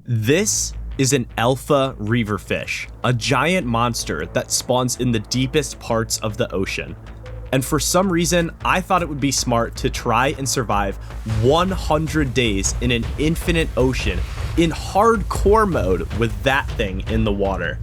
This is an alpha reaverfish, a giant monster that spawns in the deepest parts of the ocean. And for some reason, I thought it would be smart to try and survive 100 days in an infinite ocean in hardcore mode with that thing in the water.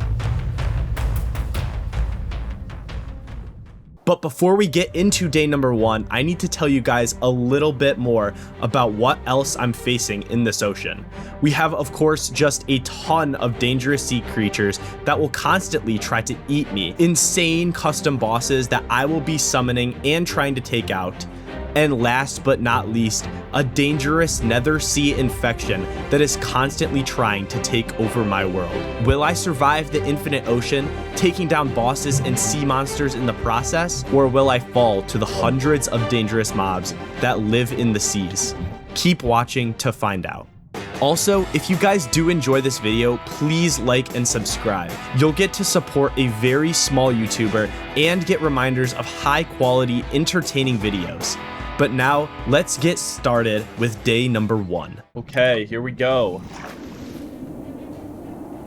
But before we get into day number 1, I need to tell you guys a little bit more about what else I'm facing in this ocean. We have, of course, just a ton of dangerous sea creatures that will constantly try to eat me, insane custom bosses that I will be summoning and trying to take out, and last but not least, a dangerous nether sea infection that is constantly trying to take over my world. Will I survive the infinite ocean, taking down bosses and sea monsters in the process, or will I fall to the hundreds of dangerous mobs that live in the seas? Keep watching to find out. Also, if you guys do enjoy this video, please like and subscribe. You'll get to support a very small YouTuber and get reminders of high quality, entertaining videos. But now, let's get started with day number 1. Okay, here we go.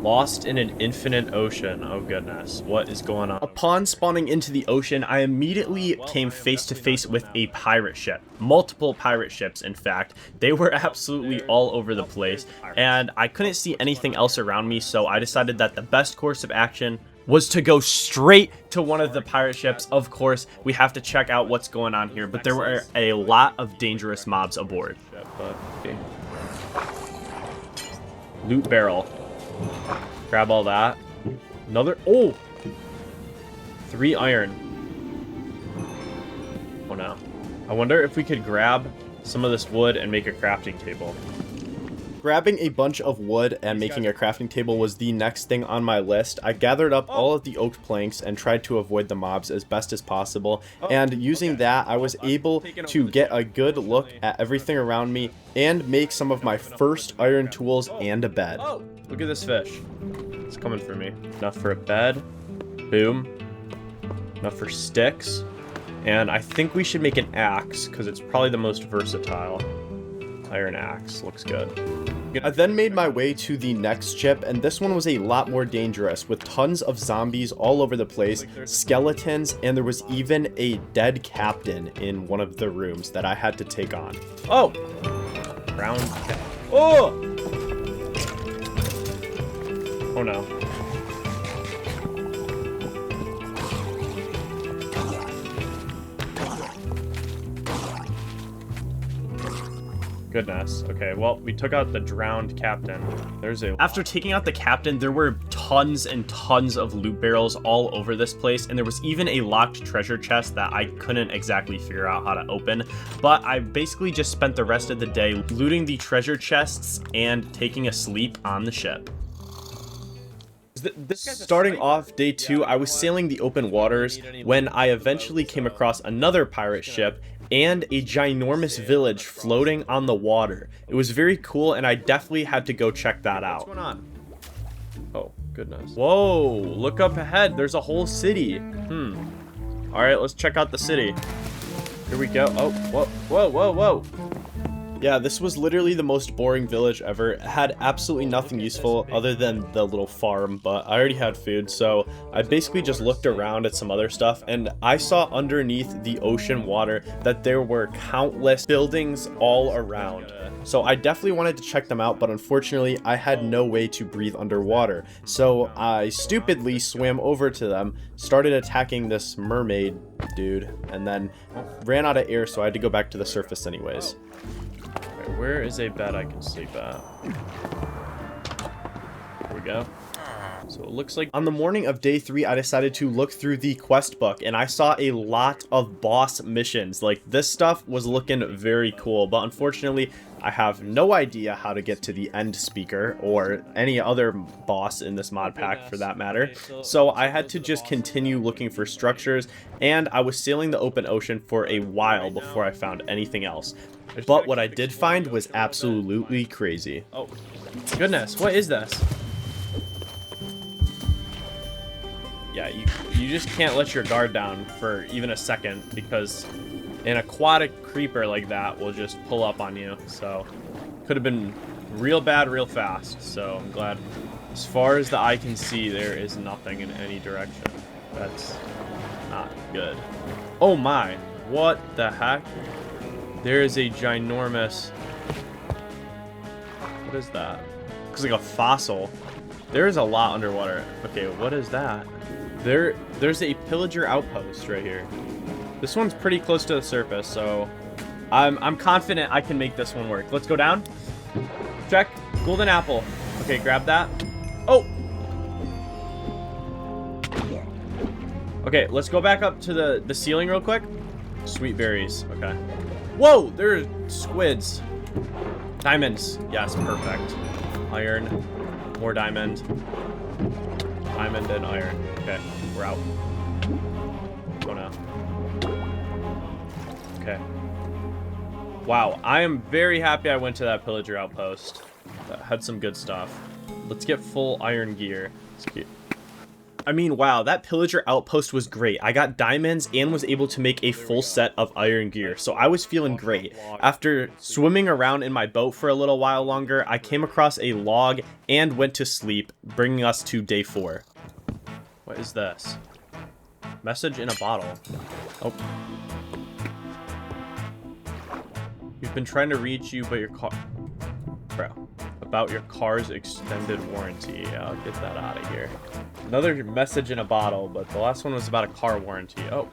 Lost in an infinite ocean. Oh goodness, what is going on? Upon spawning into the ocean, I immediately came face to face with a pirate ship. Multiple pirate ships, in fact. They were absolutely all over the place, and I couldn't see anything else around me, so I decided that the best course of action was to go straight to one of the pirate ships. Of course, we have to check out what's going on here, but there were a lot of dangerous mobs aboard. Loot barrel. Grab all that. Another, oh! 3 iron. Oh no. I wonder if we could grab some of this wood and make a crafting table. Grabbing a bunch of wood and making a crafting table was the next thing on my list. I gathered up all of the oak planks and tried to avoid the mobs as best as possible. And using that, I was able to get a good look at everything around me and make some of my first iron tools and a bed. Oh, look at this fish. It's coming for me. Enough for a bed. Boom. Enough for sticks. And I think we should make an axe because it's probably the most versatile. Iron axe looks good. I then made my way to the next ship, and this one was a lot more dangerous with tons of zombies all over the place, skeletons, and there was even a dead captain in one of the rooms that I had to take on. Oh! Round. Oh! Oh no. Goodness. Okay, well, we took out the drowned captain. After taking out the captain, there were tons and tons of loot barrels all over this place, and there was even a locked treasure chest that I couldn't exactly figure out how to open. But I basically just spent the rest of the day looting the treasure chests and taking a sleep on the ship. Starting off day 2, I was sailing the open waters when I eventually came across another pirate ship and a ginormous village floating on the water. It was very cool, and I definitely had to go check that out. What's going on? Oh, goodness. Whoa, look up ahead. There's a whole city. All right, let's check out the city. Here we go. Oh, whoa, whoa, whoa, whoa. Yeah, this was literally the most boring village ever. It had absolutely nothing useful other than the little farm, but I already had food, so I basically just looked around at some other stuff, and I saw underneath the ocean water that there were countless buildings all around. So I definitely wanted to check them out, but unfortunately I had no way to breathe underwater. So I stupidly swam over to them, started attacking this mermaid dude, and then ran out of air, so I had to go back to the surface anyways. Where is a bed I can sleep at? Here we go. So it looks like on the morning of day 3, I decided to look through the quest book, and I saw a lot of boss missions. Like, this stuff was looking very cool, but unfortunately, I have no idea how to get to the end speaker or any other boss in this mod pack for that matter. So I had to just continue looking for structures, and I was sailing the open ocean for a while before I found anything else. But what I did find was absolutely crazy. Oh, goodness, what is this? Yeah, you just can't let your guard down for even a second, because an aquatic creeper like that will just pull up on you. So could have been real bad real fast, so I'm glad. As far as the eye can see, there is nothing in any direction. That's not good. Oh my, what the heck? There is a ginormous... What is that? Looks like a fossil. There's a lot underwater. Okay, what is that? There's a pillager outpost right here. This one's pretty close to the surface, so I'm confident I can make this one work. Let's go down. Check. Golden apple. Okay, grab that. Oh! Okay, let's go back up to the ceiling real quick. Sweet berries. Okay. Whoa! There are squids. Diamonds. Yes, perfect. Iron. More diamond. Diamond and iron. Okay, we're out. Oh no. Okay. Wow, I am very happy I went to that pillager outpost. That had some good stuff. Let's get full iron gear. I mean, wow, that pillager outpost was great. I got diamonds and was able to make a full set of iron gear, so I was feeling great. After swimming around in my boat for a little while longer, I came across a log and went to sleep, bringing us to day 4. What is this? Message in a bottle. Oh. We've been trying to reach you, but your car... Bro. About your car's extended warranty. Yeah, I'll get that out of here. Another message in a bottle, but the last one was about a car warranty. Oh.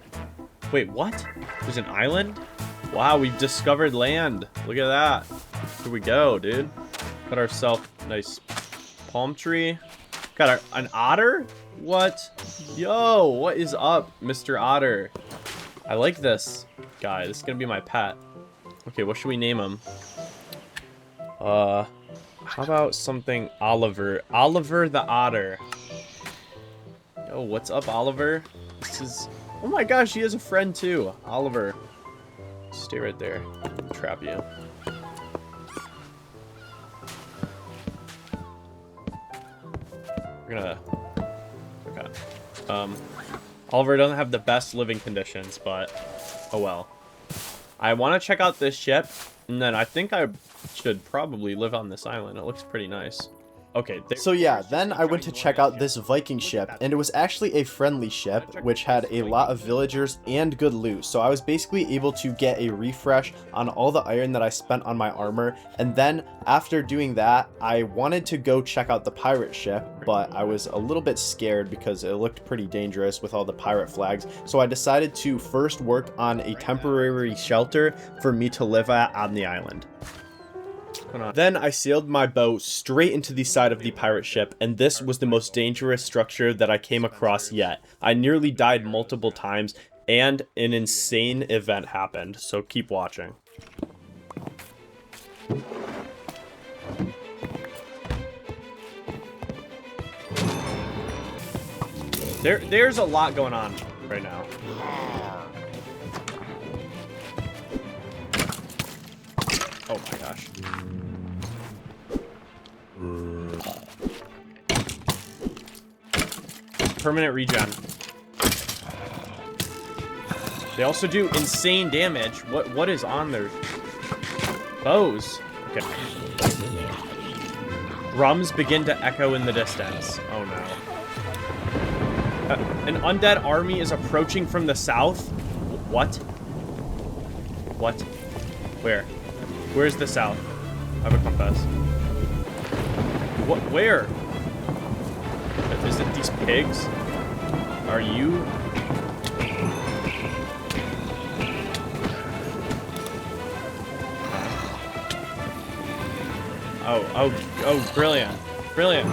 Wait, what? There's an island? Wow, we've discovered land. Look at that. Here we go, dude. Got ourselves a nice palm tree. Got an otter? What? Yo, what is up, Mr. Otter? I like this guy. This is gonna be my pet. Okay, what should we name him? How about something Oliver? Oliver the Otter. Yo, what's up, Oliver? This is... Oh my gosh, he has a friend too. Oliver. Stay right there. Trap you. We're gonna... Okay. Oliver doesn't have the best living conditions, but... Oh well. I want to check out this ship, and then I think I should probably live on this island. It looks pretty nice. Okay. So yeah, then I went to check out this Viking ship, and it was actually a friendly ship, which had a lot of villagers and good loot. So I was basically able to get a refresh on all the iron that I spent on my armor. And then after doing that, I wanted to go check out the pirate ship, but I was a little bit scared because it looked pretty dangerous with all the pirate flags. So I decided to first work on a temporary shelter for me to live at on the island. Then I sailed my boat straight into the side of the pirate ship, and this was the most dangerous structure that I came across yet. I nearly died multiple times, and an insane event happened, so keep watching. There's a lot going on right now. Oh my gosh. Permanent regen. They also do insane damage. What is on their bows? Okay. Drums begin to echo in the distance. Oh no. An undead army is approaching from the south. What? What? Where? Where's the south? I have a compass. What? Where? Is it these pigs? Are you? Oh, brilliant. Brilliant.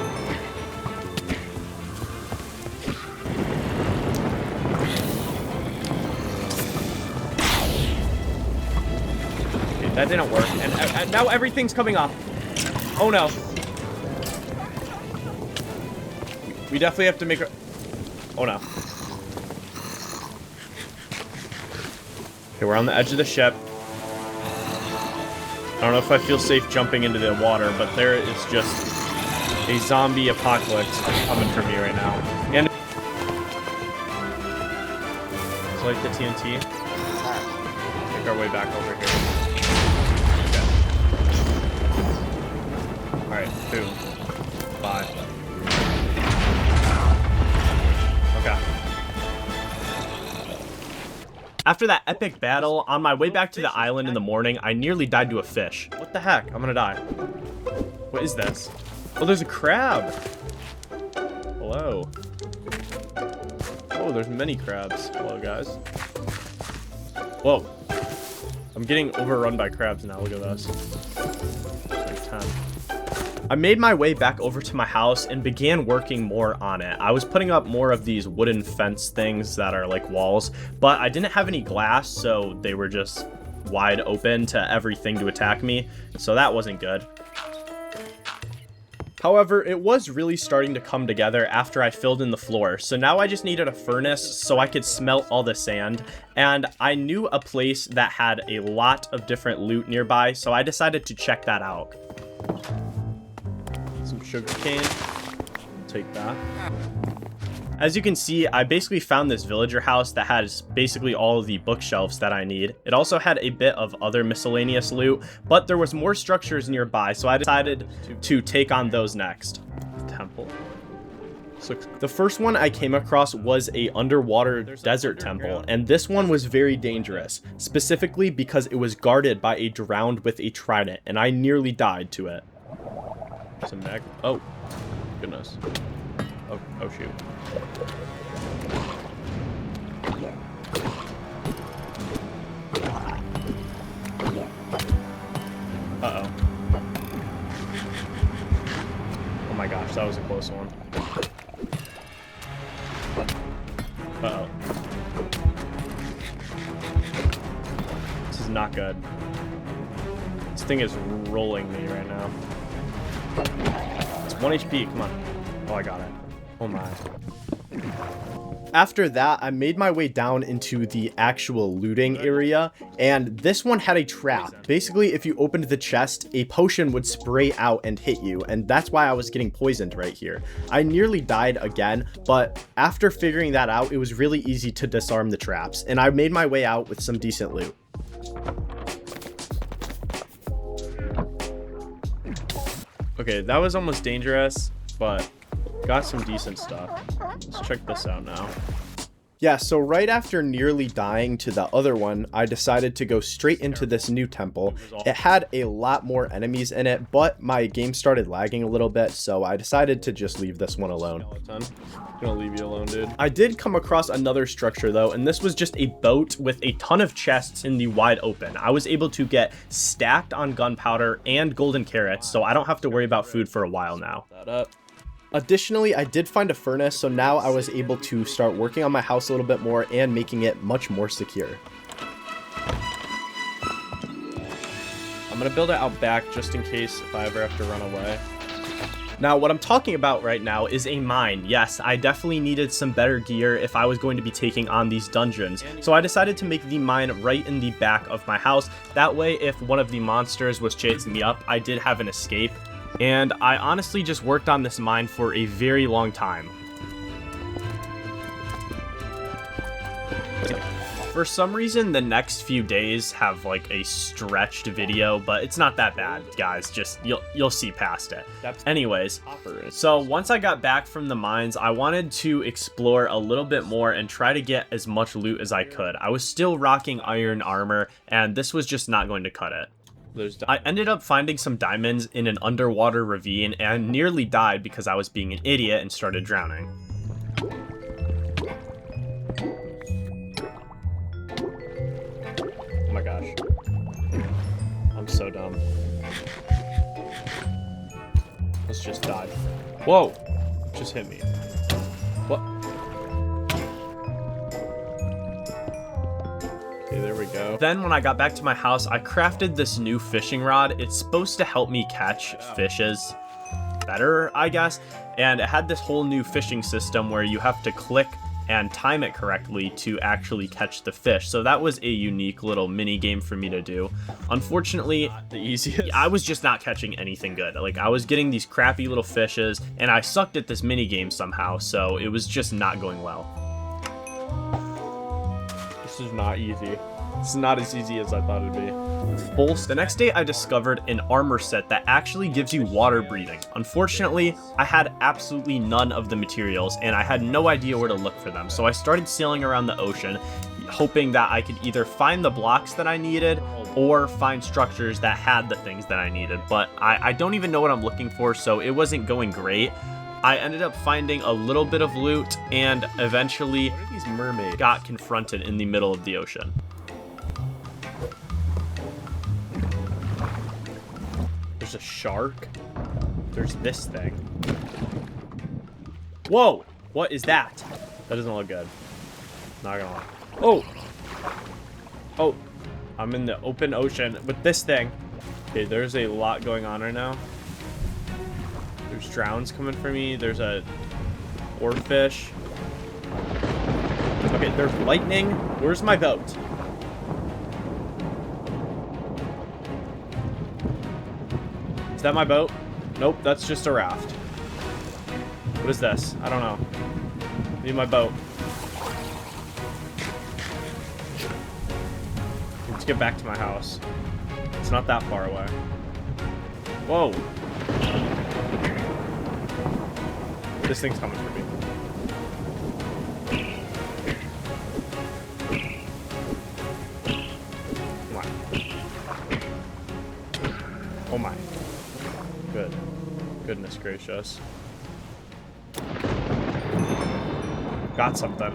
Okay, that didn't work. And now everything's coming off. Oh no. We definitely have to make a... Oh no. Okay, we're on the edge of the ship. I don't know if I feel safe jumping into the water, but there is just a zombie apocalypse coming for me right now. And it's like the TNT. Make our way back over here. Okay. Alright, boom. Bye. Okay. After that epic battle, on my way back to the island in the morning, I nearly died to a fish. What the heck? I'm gonna die. What is this? Oh, there's a crab. Hello. Oh, there's many crabs. Hello, guys. Whoa. I'm getting overrun by crabs now. Look at this. It's like 10. I made my way back over to my house and began working more on it. I was putting up more of these wooden fence things that are like walls, but I didn't have any glass, so they were just wide open to everything to attack me, so that wasn't good. However, it was really starting to come together after I filled in the floor, so now I just needed a furnace so I could smelt all the sand, and I knew a place that had a lot of different loot nearby, so I decided to check that out. Some sugarcane. Take that. As you can see, I basically found this villager house that has basically all of the bookshelves that I need. It also had a bit of other miscellaneous loot, but there was more structures nearby, so I decided to take on those next. Temple. The first one I came across was a underwater desert temple, and this one was very dangerous, specifically because it was guarded by a drowned with a trident, and I nearly died to it. Some mag. Oh, goodness. Oh shoot. Uh-oh. Oh my gosh, that was a close one. Uh-oh. This is not good. This thing is rolling me right now. It's 1 HP, come on. Oh, I got it. Oh my. After that, I made my way down into the actual looting area, and this one had a trap. Basically, if you opened the chest, a potion would spray out and hit you, and that's why I was getting poisoned right here. I nearly died again, but after figuring that out, it was really easy to disarm the traps, and I made my way out with some decent loot. Okay, that was almost dangerous, but got some decent stuff. Let's check this out now. Yeah, so right after nearly dying to the other one, I decided to go straight into this new temple. It had a lot more enemies in it, but my game started lagging a little bit, so I decided to just leave this one alone. Gonna leave you alone, dude. I did come across another structure though, and this was just a boat with a ton of chests in the wide open. I was able to get stacked on gunpowder and golden carrots, so I don't have to worry about food for a while now. Additionally, I did find a furnace, so now I was able to start working on my house a little bit more and making it much more secure. I'm gonna build it out back just in case if I ever have to run away. Now, what I'm talking about right now is a mine. Yes, I definitely needed some better gear if I was going to be taking on these dungeons. So I decided to make the mine right in the back of my house. That way, if one of the monsters was chasing me up, I did have an escape. And I honestly just worked on this mine for a very long time. For some reason, the next few days have like a stretched video, but it's not that bad, guys. Just you'll see past it. Anyways, so once I got back from the mines, I wanted to explore a little bit more and try to get as much loot as I could. I was still rocking iron armor, and this was just not going to cut it. I ended up finding some diamonds in an underwater ravine and nearly died because I was being an idiot and started drowning. Oh my gosh. I'm so dumb. Let's just die. Whoa! Just hit me. What? Okay, there we go. Then when I got back to my house, I crafted this new fishing rod. It's supposed to help me catch fishes better, I guess. And it had this whole new fishing system where you have to click and time it correctly to actually catch the fish. So that was a unique little mini game for me to do. Unfortunately, the easiest. I was just not catching anything good. Like, I was getting these crappy little fishes, and I sucked at this mini game somehow, so it was just not going well. This is not easy. It's not as easy as I thought it'd be. The next day I discovered an armor set that actually gives you water breathing. Unfortunately, I had absolutely none of the materials and I had no idea where to look for them. So I started sailing around the ocean, hoping that I could either find the blocks that I needed or find structures that had the things that I needed. But I don't even know what I'm looking for, so it wasn't going great. I ended up finding a little bit of loot and eventually these mermaids got confronted in the middle of the ocean. There's a shark. There's this thing. Whoa! What is that? That doesn't look good. Not gonna lie. Oh! Oh! I'm in the open ocean with this thing. Okay, there's a lot going on right now. There's drowns coming for me. There's a oarfish. Okay, there's lightning. Where's my boat? Is that my boat? Nope, that's just a raft. What is this? I don't know. Need my boat. Let's get back to my house. It's not that far away. Whoa. This thing's coming for me. Come on. Oh my. Good. Goodness gracious. Got something.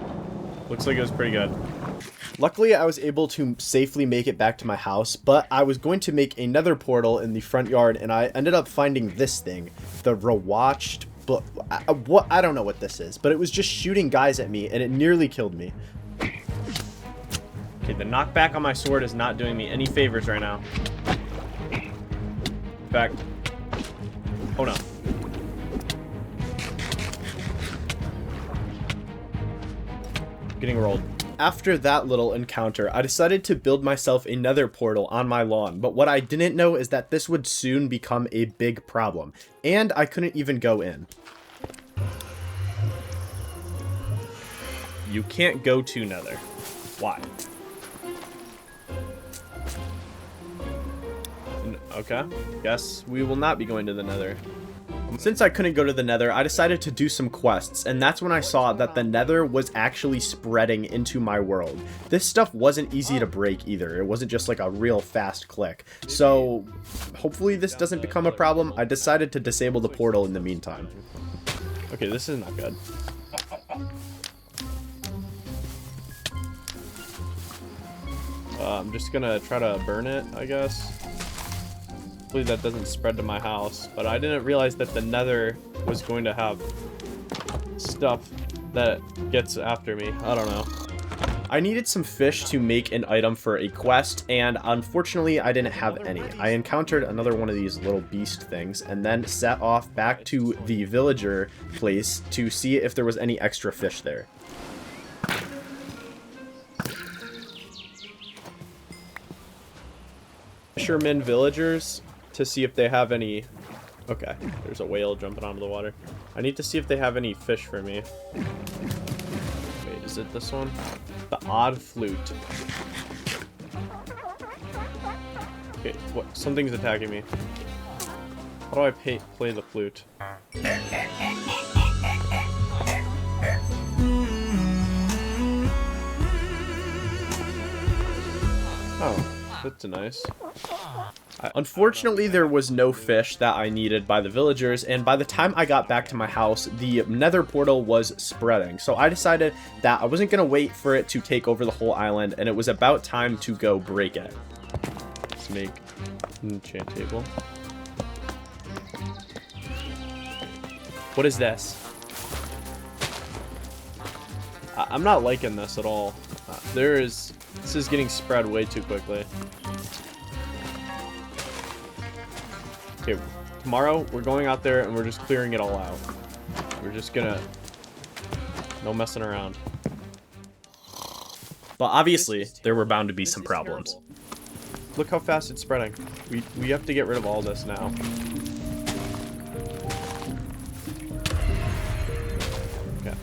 Looks like it was pretty good. Luckily, I was able to safely make it back to my house, but I was going to make a nether portal in the front yard, and I ended up finding this thing, the rewatched, but I don't know what this is, but it was just shooting guys at me, and it nearly killed me. Okay, the knockback on my sword is not doing me any favors right now. In fact, oh no. Getting rolled. After that little encounter, I decided to build myself a nether portal on my lawn, but what I didn't know is that this would soon become a big problem, and I couldn't even go in. You can't go to Nether. Why? Okay, guess we will not be going to the Nether. Since I couldn't go to the Nether, I decided to do some quests, and that's when I saw that the Nether was actually spreading into my world. This stuff wasn't easy to break either. It wasn't just like a real fast click. So hopefully this doesn't become a problem. I decided to disable the portal in the meantime. Okay, this is not good. I'm just gonna try to burn it, I guess. Hopefully that doesn't spread to my house, but I didn't realize that the Nether was going to have stuff that gets after me. I don't know. I needed some fish to make an item for a quest, and unfortunately I didn't have any. I encountered another one of these little beast things and then set off back to the villager place to see if there was any extra fish there. Fishermen villagers to see if they have any. Okay, there's a whale jumping onto the water. I need to see if they have any fish for me. Wait, is it this one? The odd flute. Okay, what? Something's attacking me. How do I play the flute? Oh, that's nice. Unfortunately, there was no fish that I needed by the villagers, and by the time I got back to my house, the nether portal was spreading. So I decided that I wasn't going to wait for it to take over the whole island, and it was about time to go break it. Let's make an enchant table. What is this? I'm not liking this at all. This is getting spread way too quickly. Okay, tomorrow we're going out there and we're just clearing it all out. We're just gonna... no messing around. But obviously, there were bound to be some problems. Look how fast it's spreading. We have to get rid of all this now. Okay.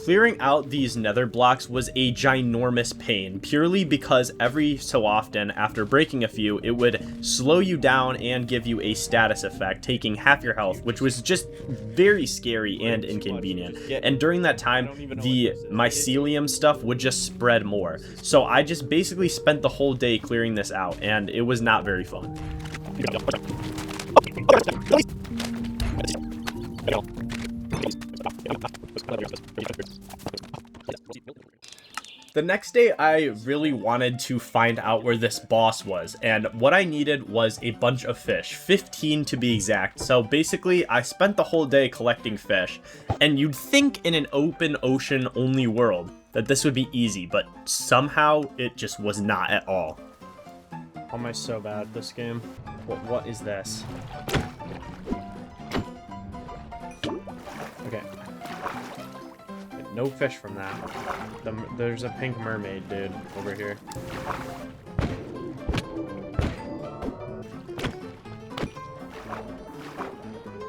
clearing out these nether blocks was a ginormous pain, purely because every so often, after breaking a few, it would slow you down and give you a status effect, taking half your health, which was just very scary and inconvenient. And during that time, the mycelium stuff would just spread more. So I just basically spent the whole day clearing this out, and it was not very fun. The next day, I really wanted to find out where this boss was, and what I needed was a bunch of fish, 15 to be exact. So basically, I spent the whole day collecting fish, and you'd think in an open ocean only world that this would be easy, but somehow it just was not at all. How am I so bad at this game? What is this? Okay. No fish from that. There's a pink mermaid, dude, over here.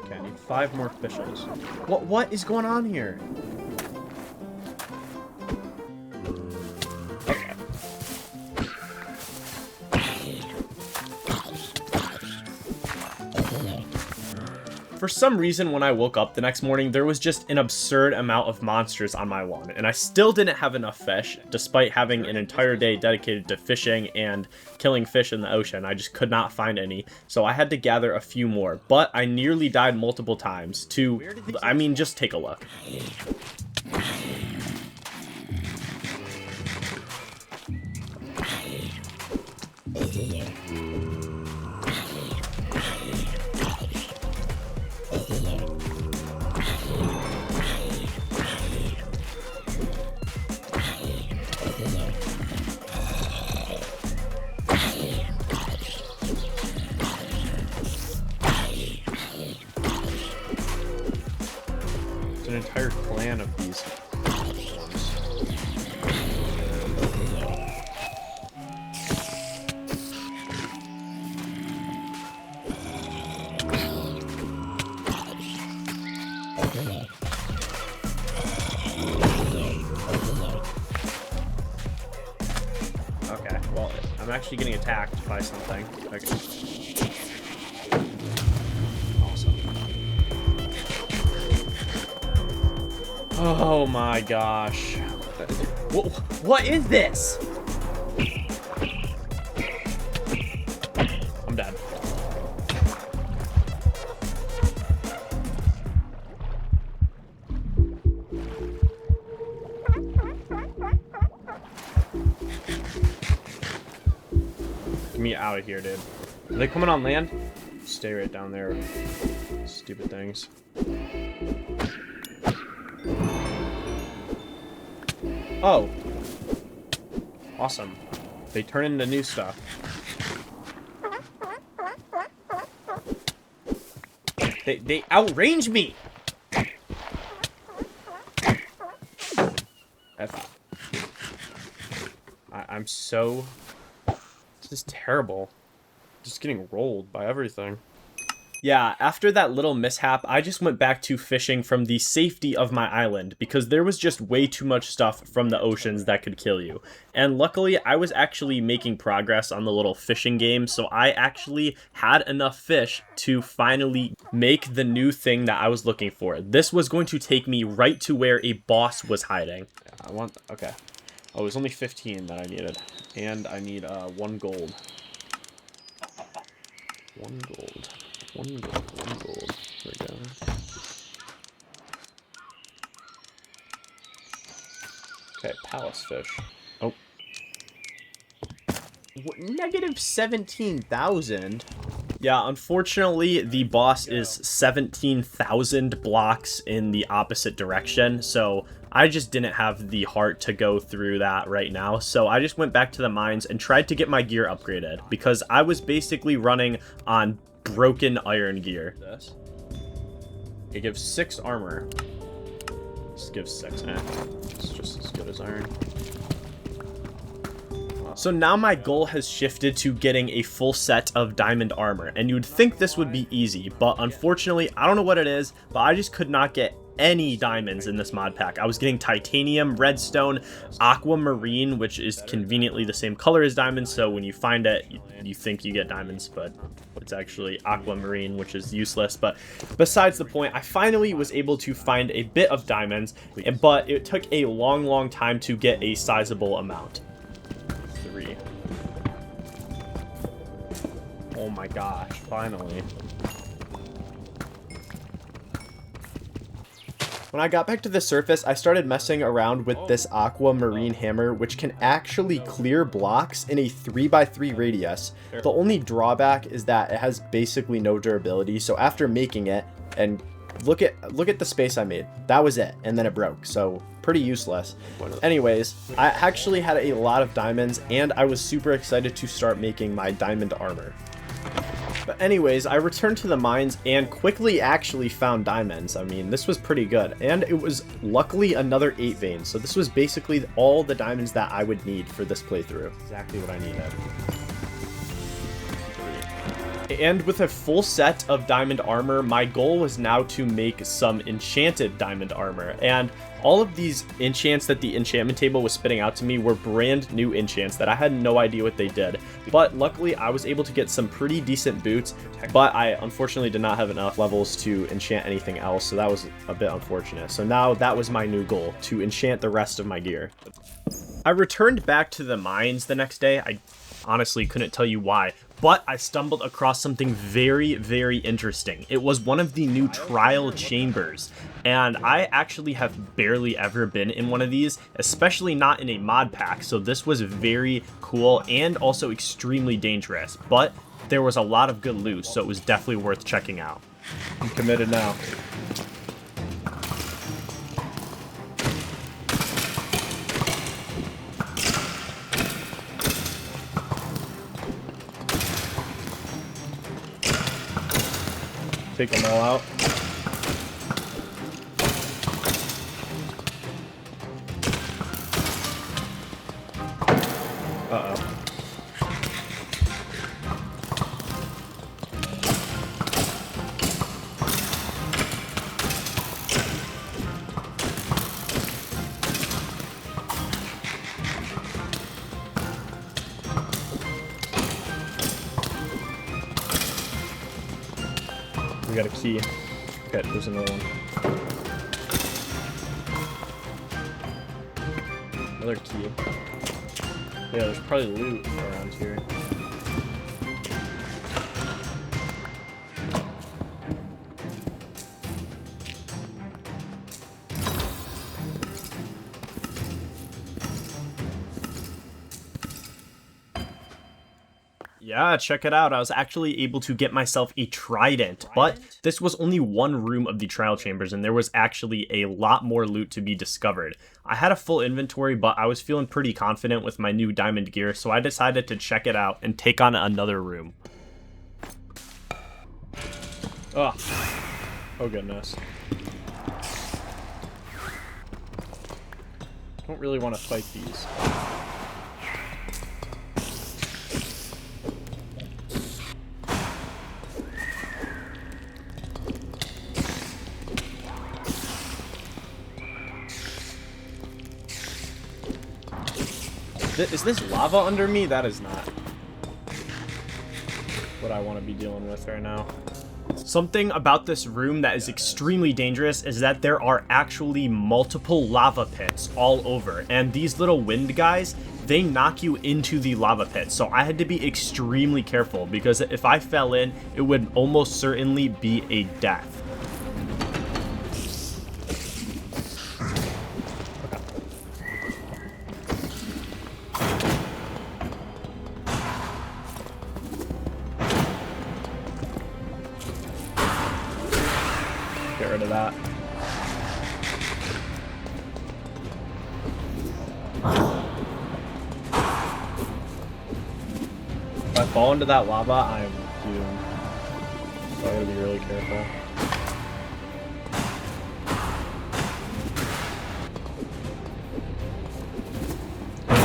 Okay, I need 5 more fishes. What is going on here? Okay. For some reason, when I woke up the next morning, there was just an absurd amount of monsters on my lawn, and I still didn't have enough fish, despite having an entire day dedicated to fishing and killing fish in the ocean. I just could not find any, so I had to gather a few more, but I nearly died multiple times I mean, just take a look. An entire clan of these ones. Okay, well, I'm actually getting attacked by something. Okay. Oh my gosh. What is this? I'm dead. Get me out of here, dude. Are they coming on land? Stay right down there. Stupid things. Oh. Awesome. They turn into new stuff. They outrange me! I'm so... This is terrible. Just getting rolled by everything. Yeah, after that little mishap, I just went back to fishing from the safety of my island because there was just way too much stuff from the oceans that could kill you. And luckily, I was actually making progress on the little fishing game, so I actually had enough fish to finally make the new thing that I was looking for. This was going to take me right to where a boss was hiding. Okay. Oh, it was only 15 that I needed. And I need 1 gold. 1 gold. 1 gold. There we go. Okay, palace fish. Oh. Negative 17,000? Yeah, unfortunately, the boss is 17,000 blocks in the opposite direction, so I just didn't have the heart to go through that right now, so I just went back to the mines and tried to get my gear upgraded, because I was basically running on broken iron gear. It gives 6 armor. This gives 6, it's just as good as iron. So now my goal has shifted to getting a full set of diamond armor, and you'd think this would be easy, but unfortunately, I don't know what it is, but I just could not get any diamonds in this mod pack. I was getting titanium, redstone, aquamarine, which is conveniently the same color as diamonds, so when you find it, you think you get diamonds, but it's actually aquamarine, which is useless. But besides the point, I finally was able to find a bit of diamonds, but it took a long time to get a sizable amount. 3. Oh my gosh, finally. When I got back to the surface, I started messing around with this aquamarine hammer, which can actually clear blocks in a 3x3 radius. The only drawback is that it has basically no durability, so after making it, and look at the space I made, that was it, and then it broke, so pretty useless. Anyways, I actually had a lot of diamonds, and I was super excited to start making my diamond armor. But anyways, I returned to the mines and quickly actually found diamonds. I mean, this was pretty good. And it was luckily another 8 veins. So this was basically all the diamonds that I would need for this playthrough. Exactly what I needed. And with a full set of diamond armor, my goal was now to make some enchanted diamond armor. And all of these enchants that the enchantment table was spitting out to me were brand new enchants that I had no idea what they did. But luckily, I was able to get some pretty decent boots, but I unfortunately did not have enough levels to enchant anything else, so that was a bit unfortunate. So now that was my new goal, to enchant the rest of my gear. I returned back to the mines the next day. I honestly couldn't tell you why, but I stumbled across something very interesting. It was one of the new trial chambers, and I actually have barely ever been in one of these, especially not in a mod pack, so this was very cool and also extremely dangerous, but there was a lot of good loot, so it was definitely worth checking out. I'm committed now. Take them all out. Uh-oh. We got a key. Okay, there's another one. Another key. Yeah, there's probably loot around here. Yeah, check it out. I was actually able to get myself a trident, but this was only one room of the trial chambers, and there was actually a lot more loot to be discovered. I had a full inventory, but I was feeling pretty confident with my new diamond gear, so I decided to check it out and take on another room. Oh goodness. I don't really want to fight these. Is this lava under me? That is not what I want to be dealing with right now. Something about this room that is extremely dangerous is that there are actually multiple lava pits all over, and these little wind guys, they knock you into the lava pit. So I had to be extremely careful, because if I fell in, it would almost certainly be a death. Get rid of that. If I fall into that lava, I'm doomed. So I gotta be really careful.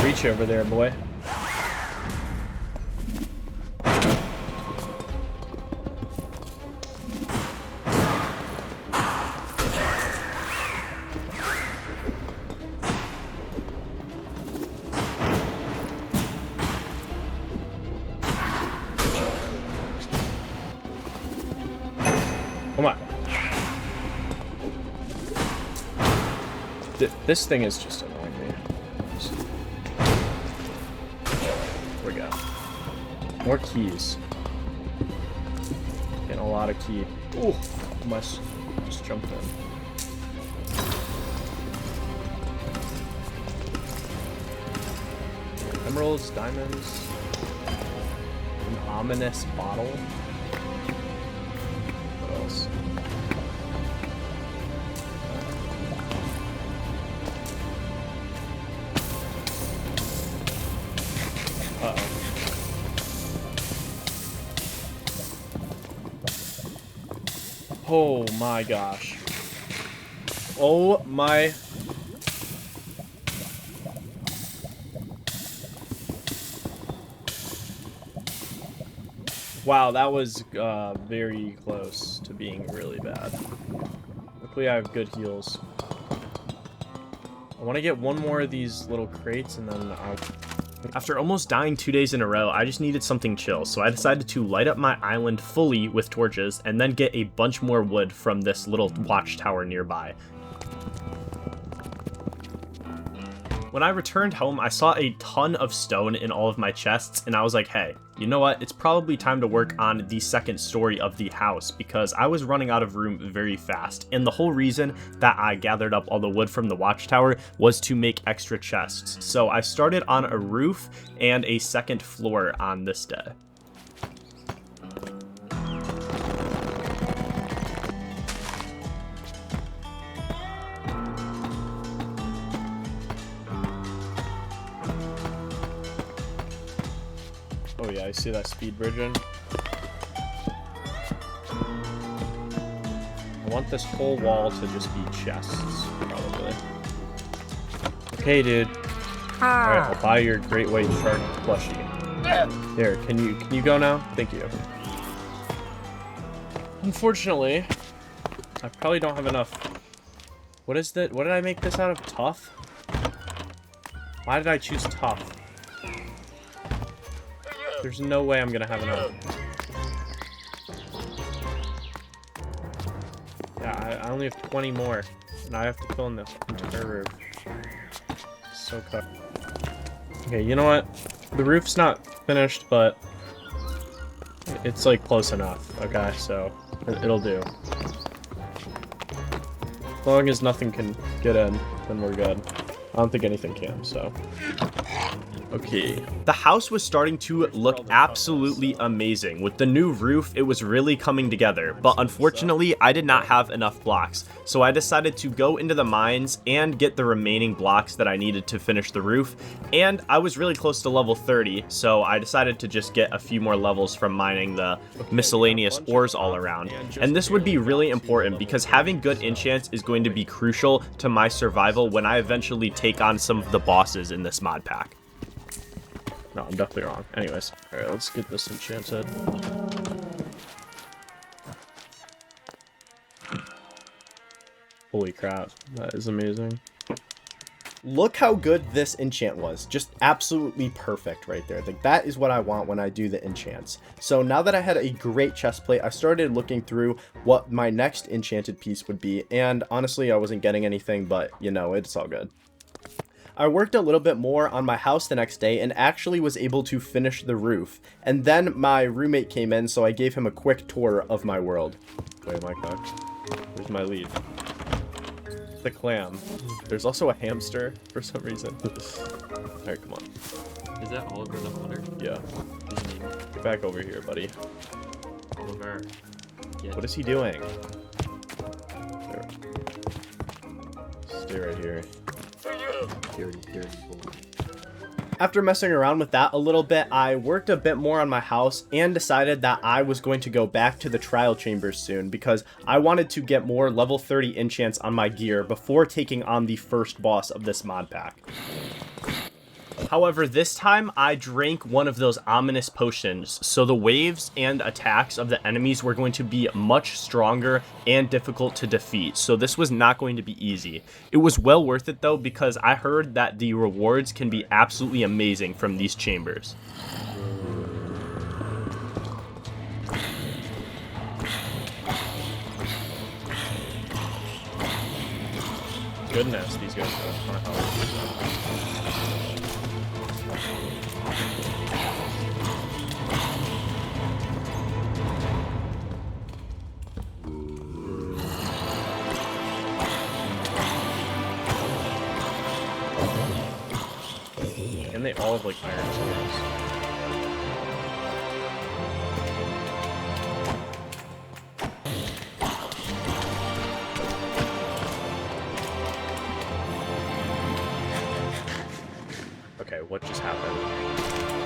Reach over there, boy. Come on. This thing is just annoying me. There we go. More keys. Getting a lot of key. Ooh, almost just jumped in. Emeralds, diamonds, an ominous bottle. What else? Oh my gosh. Oh my. Wow, that was very close to being really bad. Luckily I have good heals. I want to get one more of these little crates and then I'll... After almost dying 2 days in a row, I just needed something chill, so I decided to light up my island fully with torches and then get a bunch more wood from this little watchtower nearby. When I returned home, I saw a ton of stone in all of my chests, and I was like, hey, you know what? It's probably time to work on the second story of the house, because I was running out of room very fast, and the whole reason that I gathered up all the wood from the watchtower was to make extra chests. So I started on a roof and a second floor on this day. Oh yeah, I see that speed bridging. I want this whole wall to just be chests, probably. Okay, dude. Alright, I'll buy your great white shark plushie. Here, can you go now? Thank you. Unfortunately, I probably don't have enough. What is that? What did I make this out of? Tough? Why did I choose tough? There's no way I'm gonna have enough. Yeah, I only have 20 more. And I have to fill in this entire roof. So cut. Okay, you know what? The roof's not finished, but it's like close enough. Okay, so it'll do. As long as nothing can get in, then we're good. I don't think anything can, so. Okay. The house was starting to look absolutely amazing. With the new roof, it was really coming together, but unfortunately, I did not have enough blocks, so I decided to go into the mines and get the remaining blocks that I needed to finish the roof, and I was really close to level 30, so I decided to just get a few more levels from mining the miscellaneous ores all around. And this would be really important because having good enchants is going to be crucial to my survival when I eventually take on some of the bosses in this mod pack. No, I'm definitely wrong. Anyways, alright, let's get this enchanted. Holy crap, that is amazing. Look how good this enchant was. Just absolutely perfect right there. Like, that is what I want when I do the enchants. So now that I had a great chest plate, I started looking through what my next enchanted piece would be. And honestly, I wasn't getting anything, but you know, it's all good. I worked a little bit more on my house the next day and actually was able to finish the roof. And then my roommate came in, so I gave him a quick tour of my world. Wait, my god. Where's my lead? The clam. There's also a hamster for some reason. Alright, come on. Is that all over the water? Yeah. Get back over here, buddy. Over. Yeah. What is he doing? There. Stay right here. After messing around with that a little bit, I worked a bit more on my house and decided that I was going to go back to the trial chambers soon because I wanted to get more level 30 enchants on my gear before taking on the first boss of this mod pack. However, this time I drank one of those ominous potions, so the waves and attacks of the enemies were going to be much stronger and difficult to defeat, so this was not going to be easy. It was well worth it though, because I heard that the rewards can be absolutely amazing from these chambers. goodness, these guys have a ton of health. And they all have like iron swords. Okay, what just happened?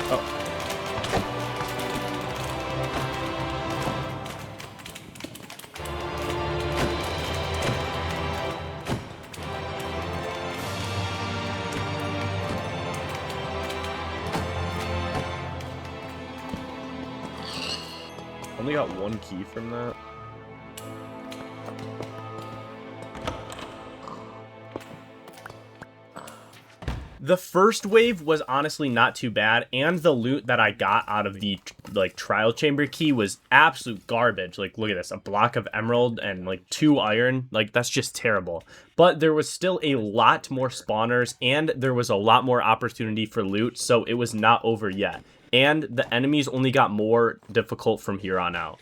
Oh. Only got one key from that. The first wave was honestly not too bad, and the loot that I got out of the like trial chamber key was absolute garbage. Like, look at this, a block of emerald and like 2 iron. Like, that's just terrible. But there was still a lot more spawners, and there was a lot more opportunity for loot, so it was not over yet. And the enemies only got more difficult from here on out.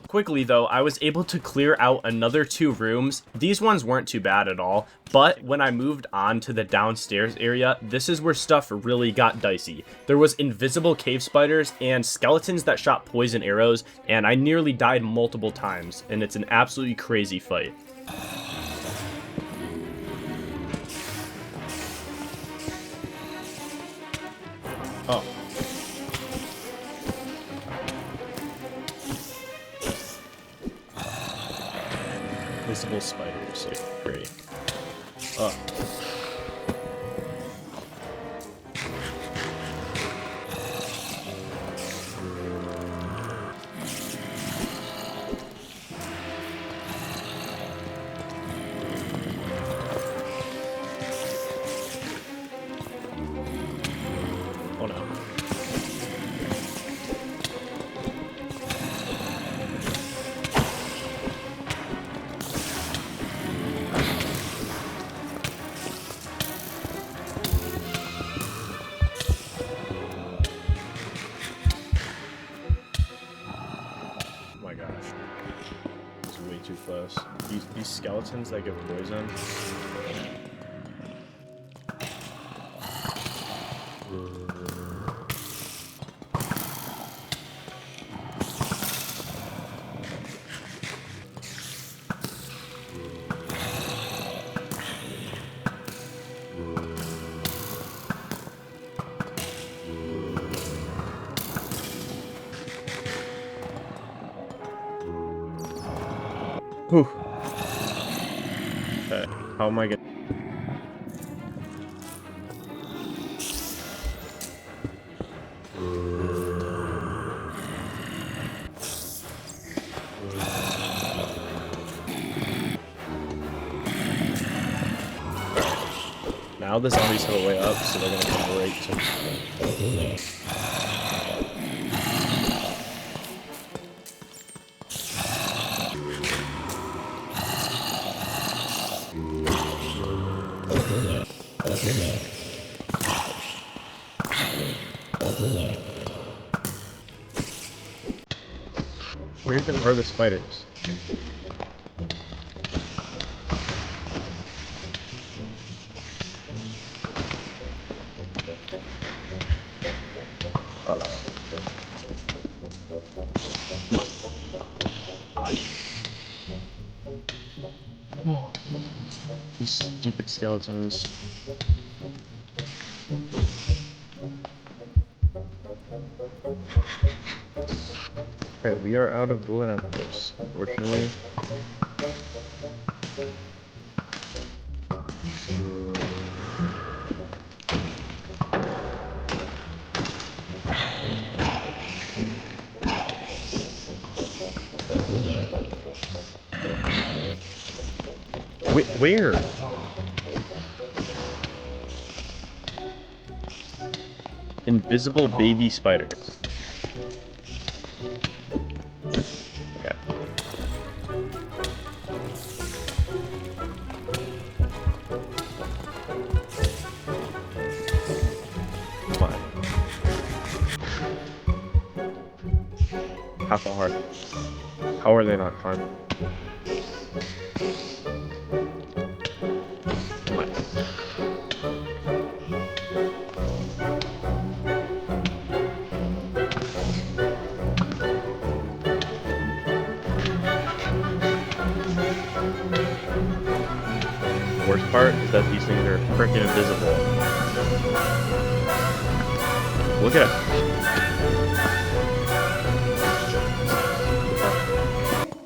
Quickly though, I was able to clear out another 2 rooms. These ones weren't too bad at all, but when I moved on to the downstairs area, this is where stuff really got dicey. There was invisible cave spiders and skeletons that shot poison arrows, and I nearly died multiple times, and it's an absolutely crazy fight. Oh. Invisible spiders. Great. Oh. Oh no. Too close. These skeletons that give poison. Whew. Okay, how am I gonna... Now the zombies have a way up, so they're gonna come right to me. Where even are the spiders? These stupid skeletons. Okay, we are out of bullet apples, unfortunately. Where? Invisible baby spiders. Okay. half a heart. How are they not farming? The worst part is that these things are freaking invisible. Look at it.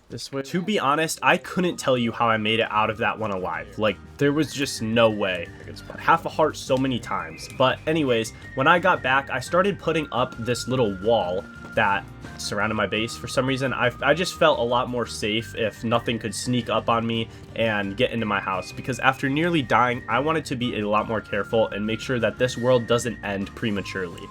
This way. To be honest, I couldn't tell you how I made it out of that one alive. Like, there was just no way. Half a heart so many times. But anyways, when I got back, I started putting up this little wall that surrounded my base for some reason. I just felt a lot more safe if nothing could sneak up on me and get into my house, because after nearly dying, I wanted to be a lot more careful and make sure that this world doesn't end prematurely.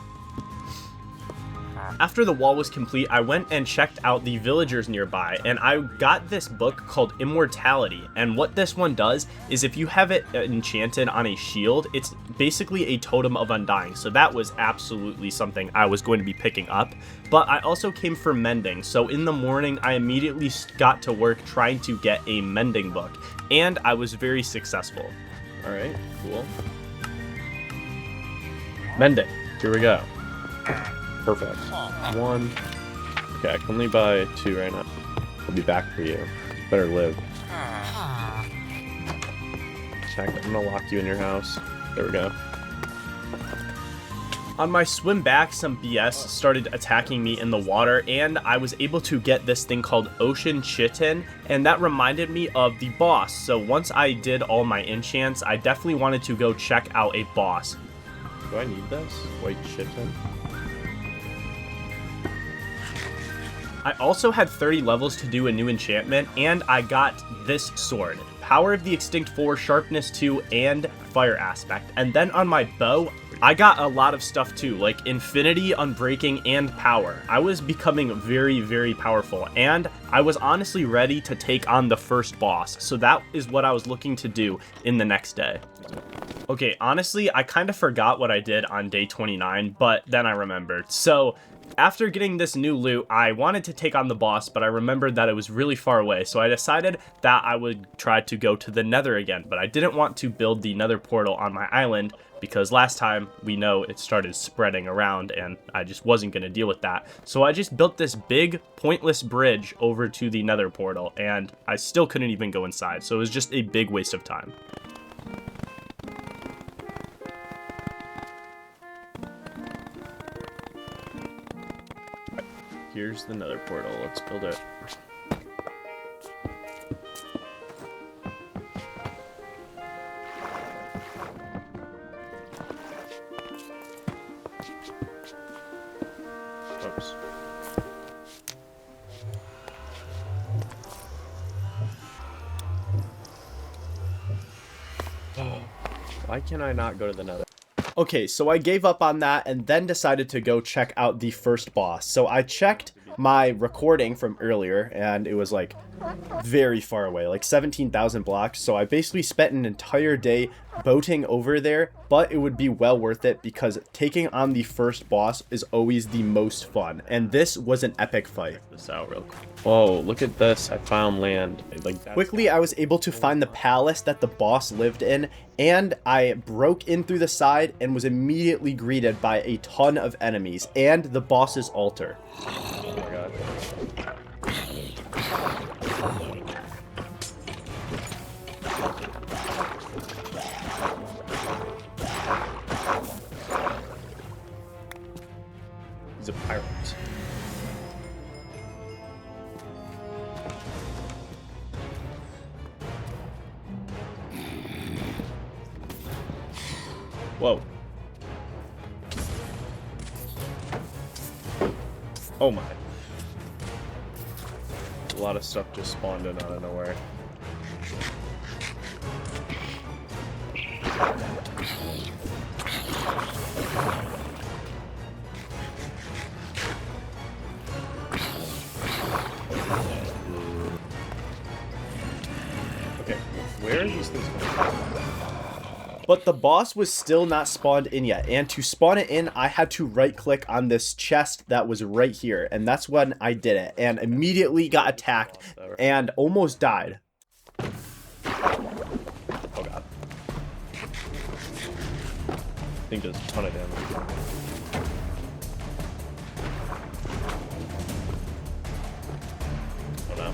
After the wall was complete, I went and checked out the villagers nearby, and I got this book called Immortality. And what this one does is, if you have it enchanted on a shield, it's basically a totem of undying. So that was absolutely something I was going to be picking up. But I also came for mending. So in the morning, I immediately got to work trying to get a mending book, and I was very successful. All right, cool. Mending. Here we go. Perfect. One. Okay, I can only buy 2 right now. I'll be back for you. Better live. Check. I'm gonna lock you in your house. There we go. On my swim back, some BS started attacking me in the water, and I was able to get this thing called Ocean Chitin, and that reminded me of the boss. So once I did all my enchants, I definitely wanted to go check out a boss. Do I need this? White chitin? I also had 30 levels to do a new enchantment, and I got this sword. Power of the Extinct 4, Sharpness 2, and Fire Aspect. And then on my bow, I got a lot of stuff too, like Infinity, Unbreaking, and Power. I was becoming very, very powerful, and I was honestly ready to take on the first boss. So that is what I was looking to do in the next day. Okay, honestly, I kind of forgot what I did on day 29, but then I remembered. So after getting this new loot, I wanted to take on the boss, but I remembered that it was really far away, so I decided that I would try to go to the Nether again, but I didn't want to build the Nether portal on my island, because last time, we know it started spreading around, and I just wasn't going to deal with that. So I just built this big, pointless bridge over to the Nether portal, and I still couldn't even go inside, so it was just a big waste of time. Here's the Nether portal. Let's build it. Oops. Why can I not go to the Nether? Okay, so I gave up on that and then decided to go check out the first boss. So I checked my recording from earlier, and it was like very far away, like 17,000 blocks. So I basically spent an entire day boating over there, but it would be well worth it because taking on the first boss is always the most fun. And this was an epic fight. Check this out real quick. Whoa, look at this. I found land. Like that. Quickly, I was able to find the palace that the boss lived in, and I broke in through the side and was immediately greeted by a ton of enemies and the boss's altar. Oh my god. He's a pirate. Whoa. Oh my. A lot of stuff just spawned in out of nowhere. Okay, where are these things coming from? But the boss was still not spawned in yet, and to spawn it in, I had to right-click on this chest that was right here, and that's when I did it, and immediately got attacked and almost died. Oh god. I think there's a ton of damage. Oh no.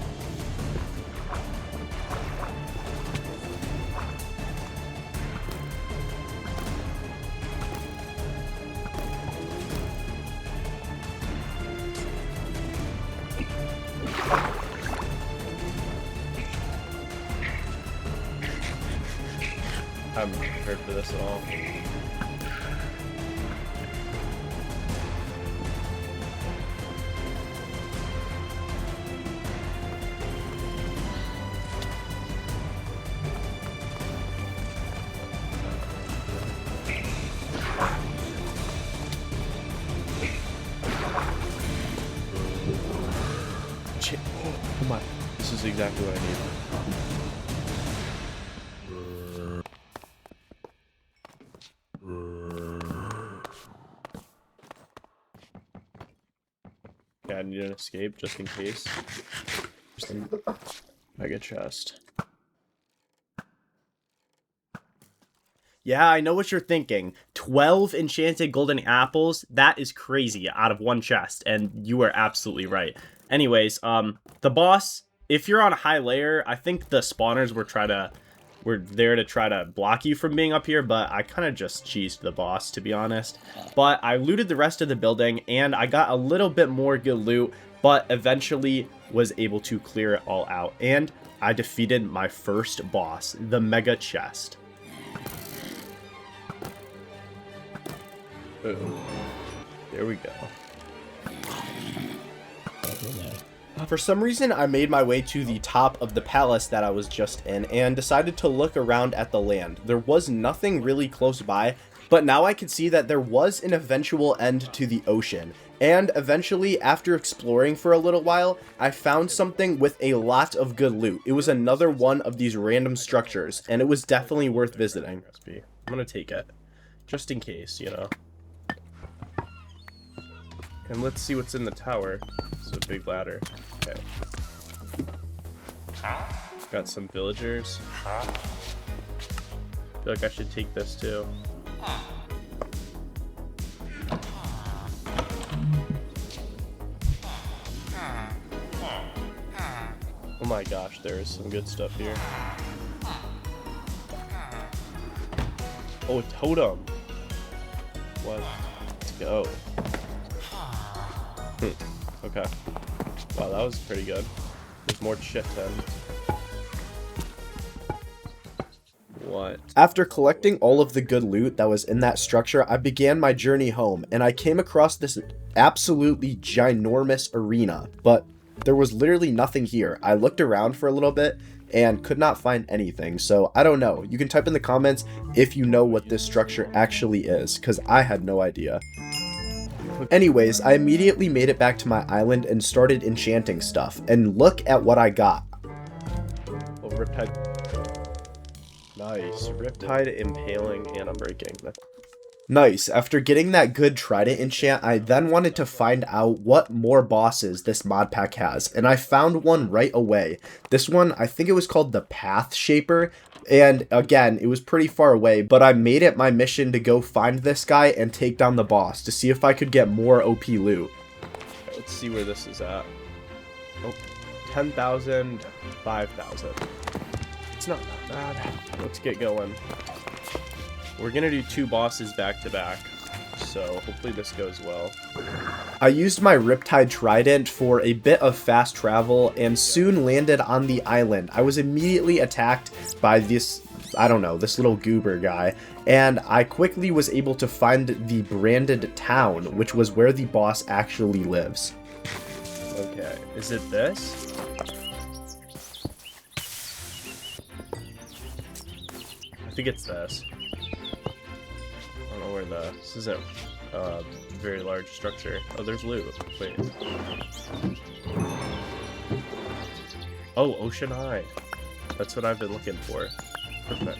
I haven't prepared for this at all. Oh, come on. This is exactly what I need. Yeah, I need an escape just in case. Just a mega chest. Yeah, I know what you're thinking. 12 enchanted golden apples? That is crazy out of one chest, and you are absolutely right. Anyways, the boss, if you're on a high layer, I think the spawners were there to try to block you from being up here, but I kind of just cheesed the boss, to be honest. But I looted the rest of the building, and I got a little bit more good loot, but eventually was able to clear it all out, and I defeated my first boss, the mega chest. Boom. There we go. For some reason, I made my way to the top of the palace that I was just in and decided to look around at the land. There was nothing really close by, but now I could see that there was an eventual end to the ocean. And eventually, after exploring for a little while, I found something with a lot of good loot. It was another one of these random structures, and it was definitely worth visiting. I'm gonna take it. Just in case, you know. And let's see what's in the tower. It's a big ladder. Okay. Got some villagers. I feel like I should take this too. Oh my gosh, there is some good stuff here. Oh, a totem. What? Let's go. Okay. Wow, that was pretty good. There's more shit then. What? After collecting all of the good loot that was in that structure, I began my journey home, and I came across this absolutely ginormous arena, but there was literally nothing here. I looked around for a little bit and could not find anything, so I don't know. You can type in the comments if you know what this structure actually is, because I had no idea. Anyways, I immediately made it back to my island and started enchanting stuff, and look at what I got. Oh, Riptide. Nice. Riptide, Impaling, and Unbreaking. Nice. After getting that good trident enchant, I then wanted to find out what more bosses this mod pack has, and I found one right away. This one, I think it was called the Path Shaper, and again, it was pretty far away, but I made it my mission to go find this guy and take down the boss to see if I could get more OP loot. Let's see where this is at. Oh, 10,000, 5,000. It's not that bad. Let's get going. We're gonna do 2 bosses back to back, so hopefully this goes well. I used my Riptide Trident for a bit of fast travel and soon landed on the island. I was immediately attacked by this, I don't know, this little goober guy, and I quickly was able to find the branded town, which was where the boss actually lives. Okay, is it this? I think it's this. I don't know where this isn't a very large structure. Oh, there's loot. Wait. Oh, Ocean Eye. That's what I've been looking for. Perfect.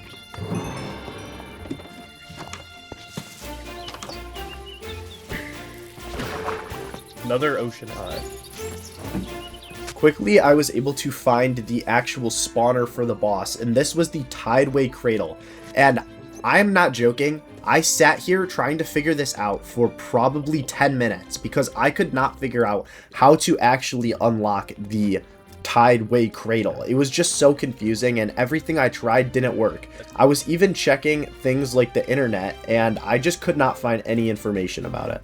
Another ocean hive. Quickly, I was able to find the actual spawner for the boss, and this was the Tideway Cradle. And I'm not joking, I sat here trying to figure this out for probably 10 minutes because I could not figure out how to actually unlock the Tideway Cradle. It was just so confusing, and everything I tried didn't work. I was even checking things like the internet, and I just could not find any information about it.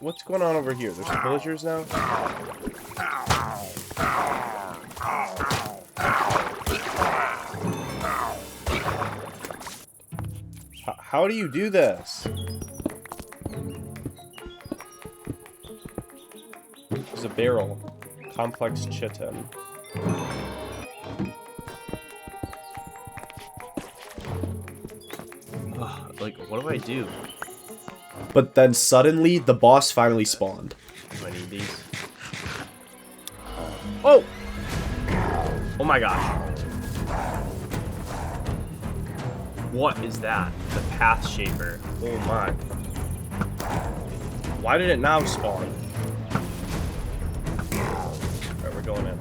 What's going on over here? There's villagers now? How do you do this? There's a barrel. Complex chitin. Ugh, like, what do I do? But then suddenly, the boss finally spawned. Do I need these? Oh! Oh my gosh. What is that? The Path Shaper. Oh my. Why did it now spawn? Alright, we're going in.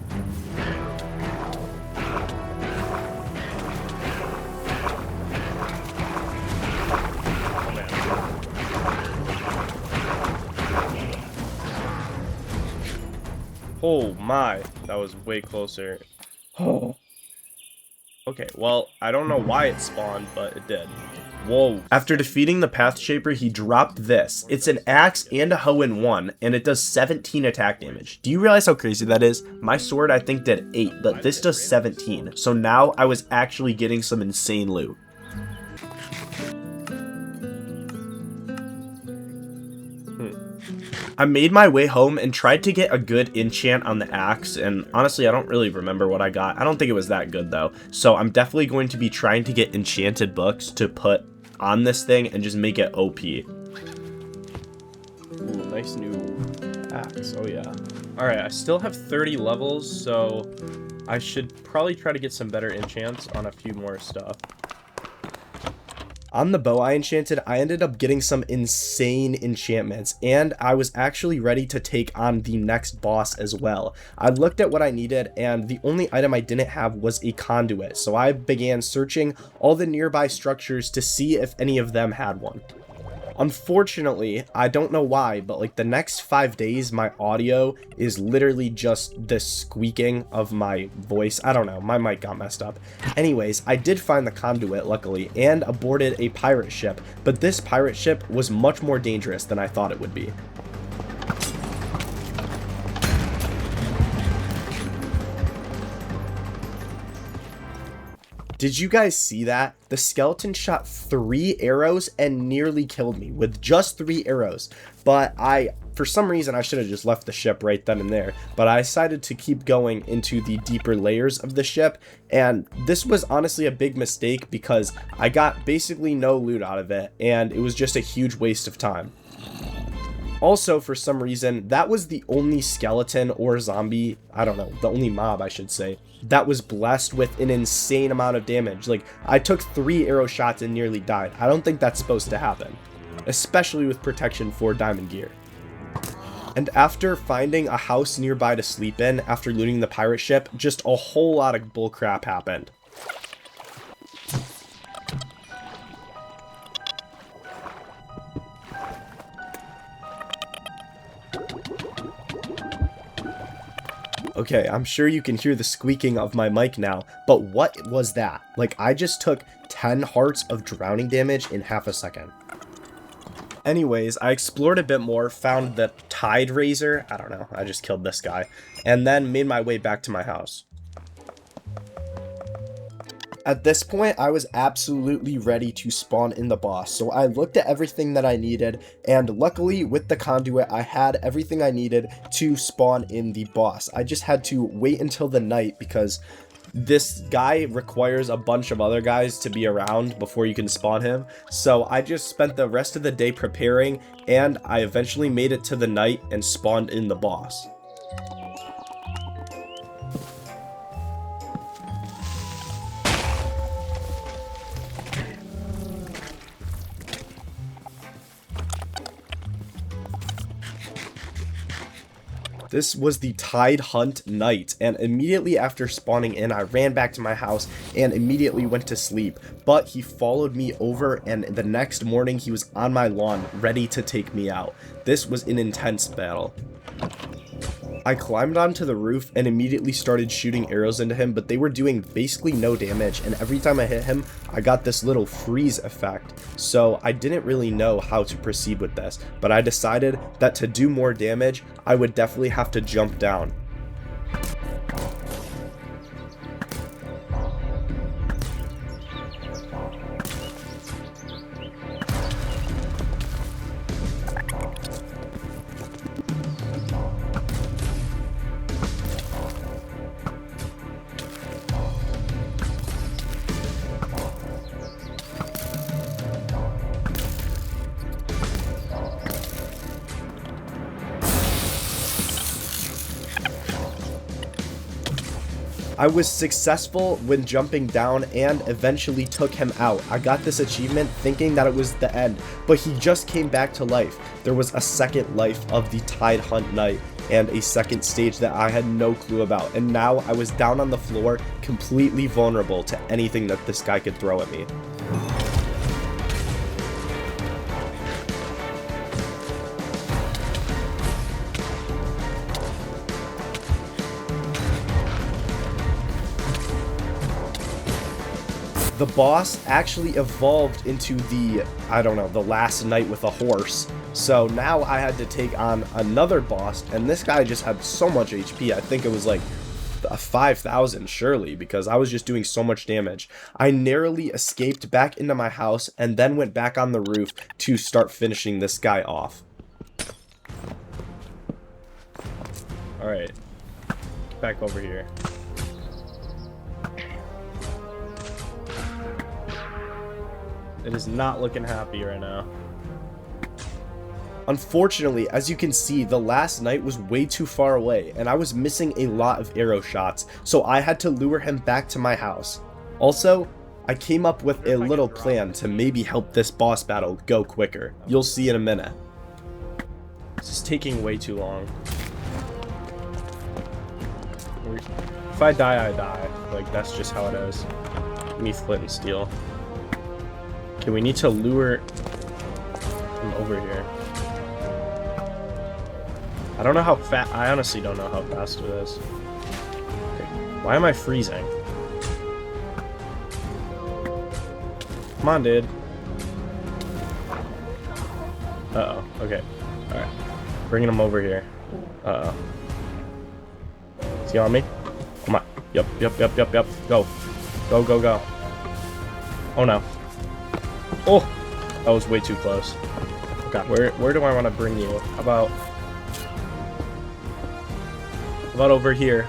Oh man. Oh my. That was way closer. Oh. Okay, well, I don't know why it spawned, but it did. Whoa. After defeating the Path Shaper, he dropped this. It's an axe and a hoe in one, and it does 17 attack damage. Do you realize how crazy that is? My sword, I think, did 8, but this does 17. So now I was actually getting some insane loot. I made my way home and tried to get a good enchant on the axe, and honestly, I don't really remember what I got. I don't think it was that good, though. So I'm definitely going to be trying to get enchanted books to put on this thing and just make it OP. Ooh, nice new axe. Oh, yeah. Alright, I still have 30 levels, so I should probably try to get some better enchants on a few more stuff. On the bow I enchanted, I ended up getting some insane enchantments, and I was actually ready to take on the next boss as well. I looked at what I needed, and the only item I didn't have was a conduit, so I began searching all the nearby structures to see if any of them had one. Unfortunately, I don't know why, but like the next 5 days, my audio is literally just the squeaking of my voice. I don't know, my mic got messed up. Anyways, I did find the conduit, luckily, and aborted a pirate ship, but this pirate ship was much more dangerous than I thought it would be. Did you guys see that? The skeleton shot 3 arrows and nearly killed me with just 3 arrows. But for some reason, I should have just left the ship right then and there. But I decided to keep going into the deeper layers of the ship. And this was honestly a big mistake because I got basically no loot out of it. And it was just a huge waste of time. Also, for some reason, that was the only skeleton or zombie, I don't know, the only mob, I should say, that was blessed with an insane amount of damage. Like, I took 3 arrow shots and nearly died. I don't think that's supposed to happen, especially with protection for diamond gear. And after finding a house nearby to sleep in after looting the pirate ship, just a whole lot of bullcrap happened. Okay, I'm sure you can hear the squeaking of my mic now, but what was that? Like, I just took 10 hearts of drowning damage in half a second. Anyways, I explored a bit more, found the Tide Razor, I don't know, I just killed this guy, and then made my way back to my house. At this point, I was absolutely ready to spawn in the boss, so I looked at everything that I needed, and luckily, with the conduit, I had everything I needed to spawn in the boss. I just had to wait until the night because this guy requires a bunch of other guys to be around before you can spawn him, so I just spent the rest of the day preparing, and I eventually made it to the night and spawned in the boss. This was the Tide Hunt night, and immediately after spawning in, I ran back to my house and immediately went to sleep. But he followed me over, and the next morning he was on my lawn, ready to take me out. This was an intense battle. I climbed onto the roof and immediately started shooting arrows into him, but they were doing basically no damage, and every time I hit him, I got this little freeze effect. So I didn't really know how to proceed with this, but I decided that to do more damage, I would definitely have to jump down. I was successful when jumping down and eventually took him out. I got this achievement thinking that it was the end, but he just came back to life. There was a second life of the Tide Hunt night and a second stage that I had no clue about, and now I was down on the floor, completely vulnerable to anything that this guy could throw at me. The boss actually evolved into the, I don't know, the last night with a horse. So now I had to take on another boss, and this guy just had so much HP. I think it was like 5,000 surely, because I was just doing so much damage. I narrowly escaped back into my house and then went back on the roof to start finishing this guy off. Alright. Back over here. It is not looking happy right now. Unfortunately, as you can see, the last night was way too far away, and I was missing a lot of arrow shots, so I had to lure him back to my house. Also, I came up with a little plan to maybe help this boss battle go quicker. You'll see in a minute. This is taking way too long. If I die, I die. Like, that's just how it is. Give me flint and steel. Okay, we need to lure him over here. I don't know how fast. I honestly don't know how fast it is. Okay. Why am I freezing? Come on, dude. Uh-oh. Okay. Alright. Bringing him over here. Uh-oh. Is he on me? Come on. Yep. Go. Go. Oh, no. Oh! That was way too close. Okay. Where do I want to bring you? How about over here?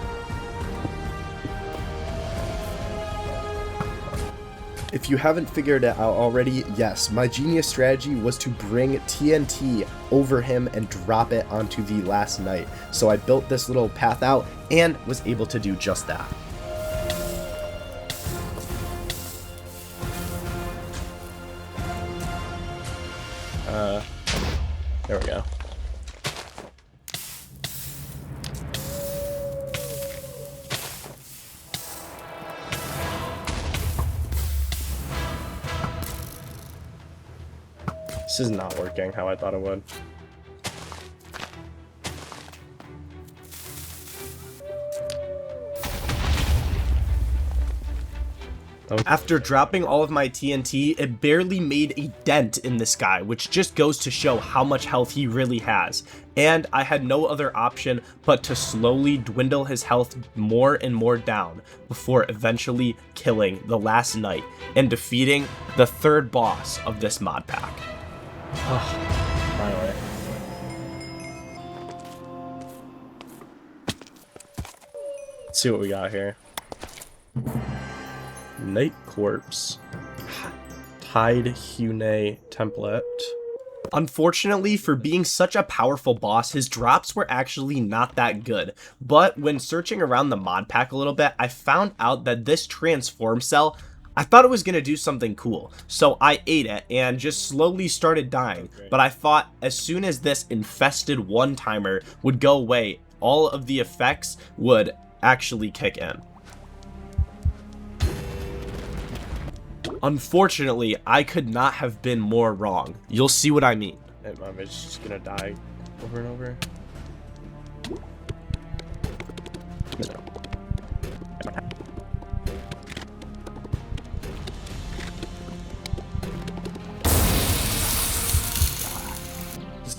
If you haven't figured it out already, yes, my genius strategy was to bring TNT over him and drop it onto the last night. So I built this little path out and was able to do just that. There we go. This is not working how I thought it would. After dropping all of my TNT, it barely made a dent in this guy, which just goes to show how much health he really has. And I had no other option but to slowly dwindle his health more and more down before eventually killing the last knight and defeating the third boss of this mod pack. Finally. Let's see what we got here. Night Corpse. Tide Hune template. Unfortunately, for being such a powerful boss, his drops were actually not that good. But when searching around the mod pack a little bit, I found out that this transform cell, I thought it was going to do something cool. So I ate it and just slowly started dying. But I thought as soon as this infested one-timer would go away, all of the effects would actually kick in. Unfortunately, I could not have been more wrong. You'll see what I mean. Hey, my bitch just gonna die over and over.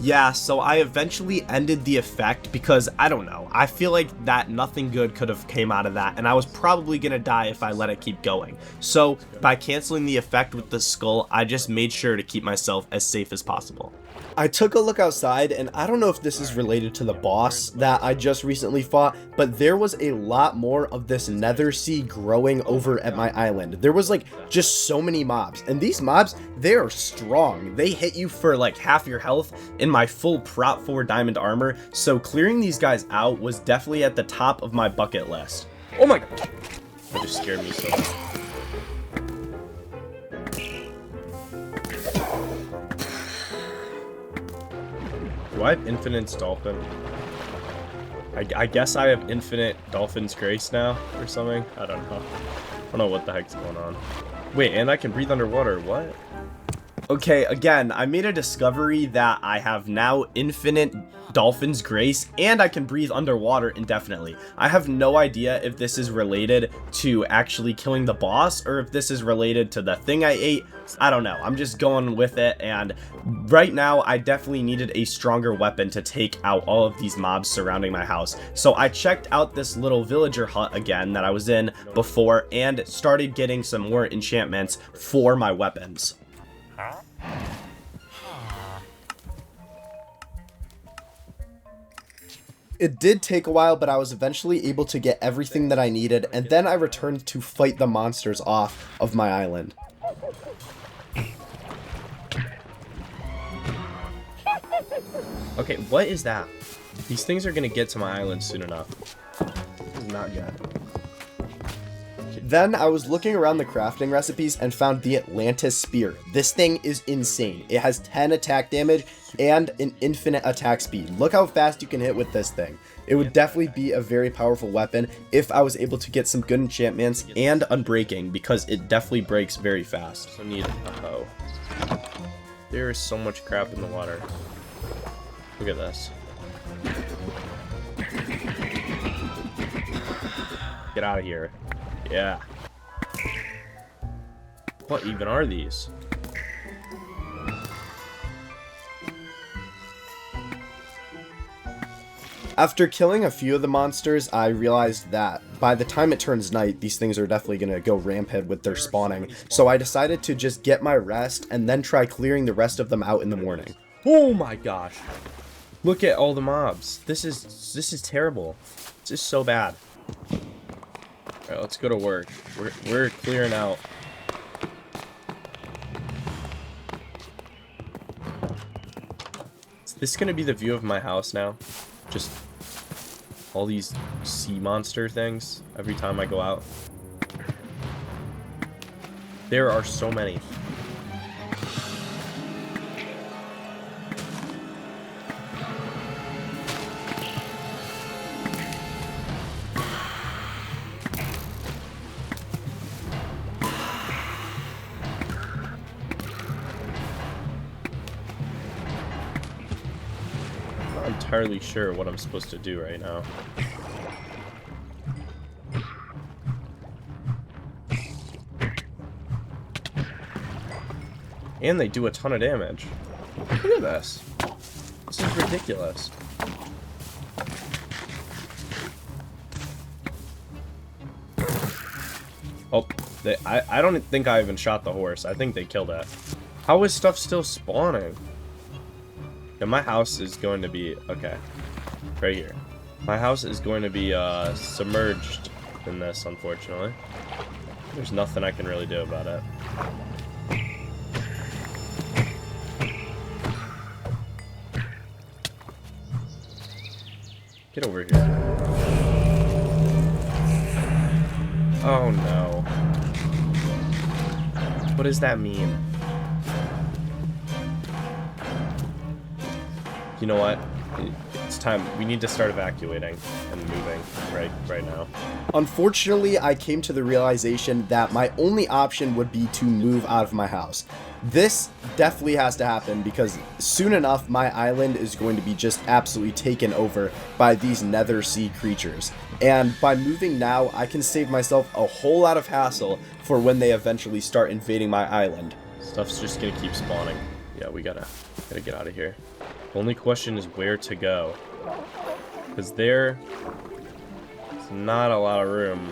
Yeah, so I eventually ended the effect because, I don't know, I feel like that nothing good could have came out of that, and I was probably gonna die if I let it keep going. So, by canceling the effect with the skull, I just made sure to keep myself as safe as possible. I took a look outside, and I don't know if this is related to the boss that I just recently fought, but there was a lot more of this nether sea growing over at my island. There was like just so many mobs, and these mobs, they are strong. They hit you for like half your health in my full prop 4 diamond armor, so clearing these guys out was definitely at the top of my bucket list. Oh my god! That just scared me so much. Do I have infinite dolphin? I guess I have infinite dolphin's grace now or something. I don't know. I don't know what the heck's going on. Wait, and I can breathe underwater. What? Okay, again, I made a discovery that I have now infinite Dolphin's Grace, and I can breathe underwater indefinitely. I have no idea if this is related to actually killing the boss, or if this is related to the thing I ate. I don't know. I'm just going with it, and right now, I definitely needed a stronger weapon to take out all of these mobs surrounding my house. So I checked out this little villager hut again that I was in before, and started getting some more enchantments for my weapons. It did take a while, but I was eventually able to get everything that I needed, and then I returned to fight the monsters off of my island. Okay, what is that? These things are gonna get to my island soon enough. This is not good. Then I was looking around the crafting recipes and found the Atlantis Spear. This thing is insane. It has 10 attack damage and an infinite attack speed. Look how fast you can hit with this thing. It would definitely be a very powerful weapon if I was able to get some good enchantments And unbreaking, because it definitely breaks very fast. So need a hoe. There is so much crap in the water. Look at this. Get out of here. Yeah. What even are these? After killing a few of the monsters, I realized that by the time it turns night, these things are definitely going to go rampant with their spawning. So I decided to just get my rest and then try clearing the rest of them out in the morning. Oh my gosh. Look at all the mobs. This is terrible. This is so bad. Alright, let's go to work. We're clearing out. Is this gonna be the view of my house now? Just all these sea monster things every time I go out. There are so many. I'm not entirely sure what I'm supposed to do right now. And they do a ton of damage. Look at this. This is ridiculous. Oh, I don't think I even shot the horse. I think they killed it. How is stuff still spawning? Yeah, my house is going to be... Okay. Right here. My house is going to be submerged in this, unfortunately. There's nothing I can really do about it. Get over here. Oh no. What does that mean? You know what? It's time. We need to start evacuating and moving right now. Unfortunately, I came to the realization that my only option would be to move out of my house. This definitely has to happen because soon enough my island is going to be just absolutely taken over by these nether sea creatures. And by moving now, I can save myself a whole lot of hassle for when they eventually start invading my island. Stuff's just gonna keep spawning. Yeah, we gotta get out of here. The only question is where to go. Because there's not a lot of room.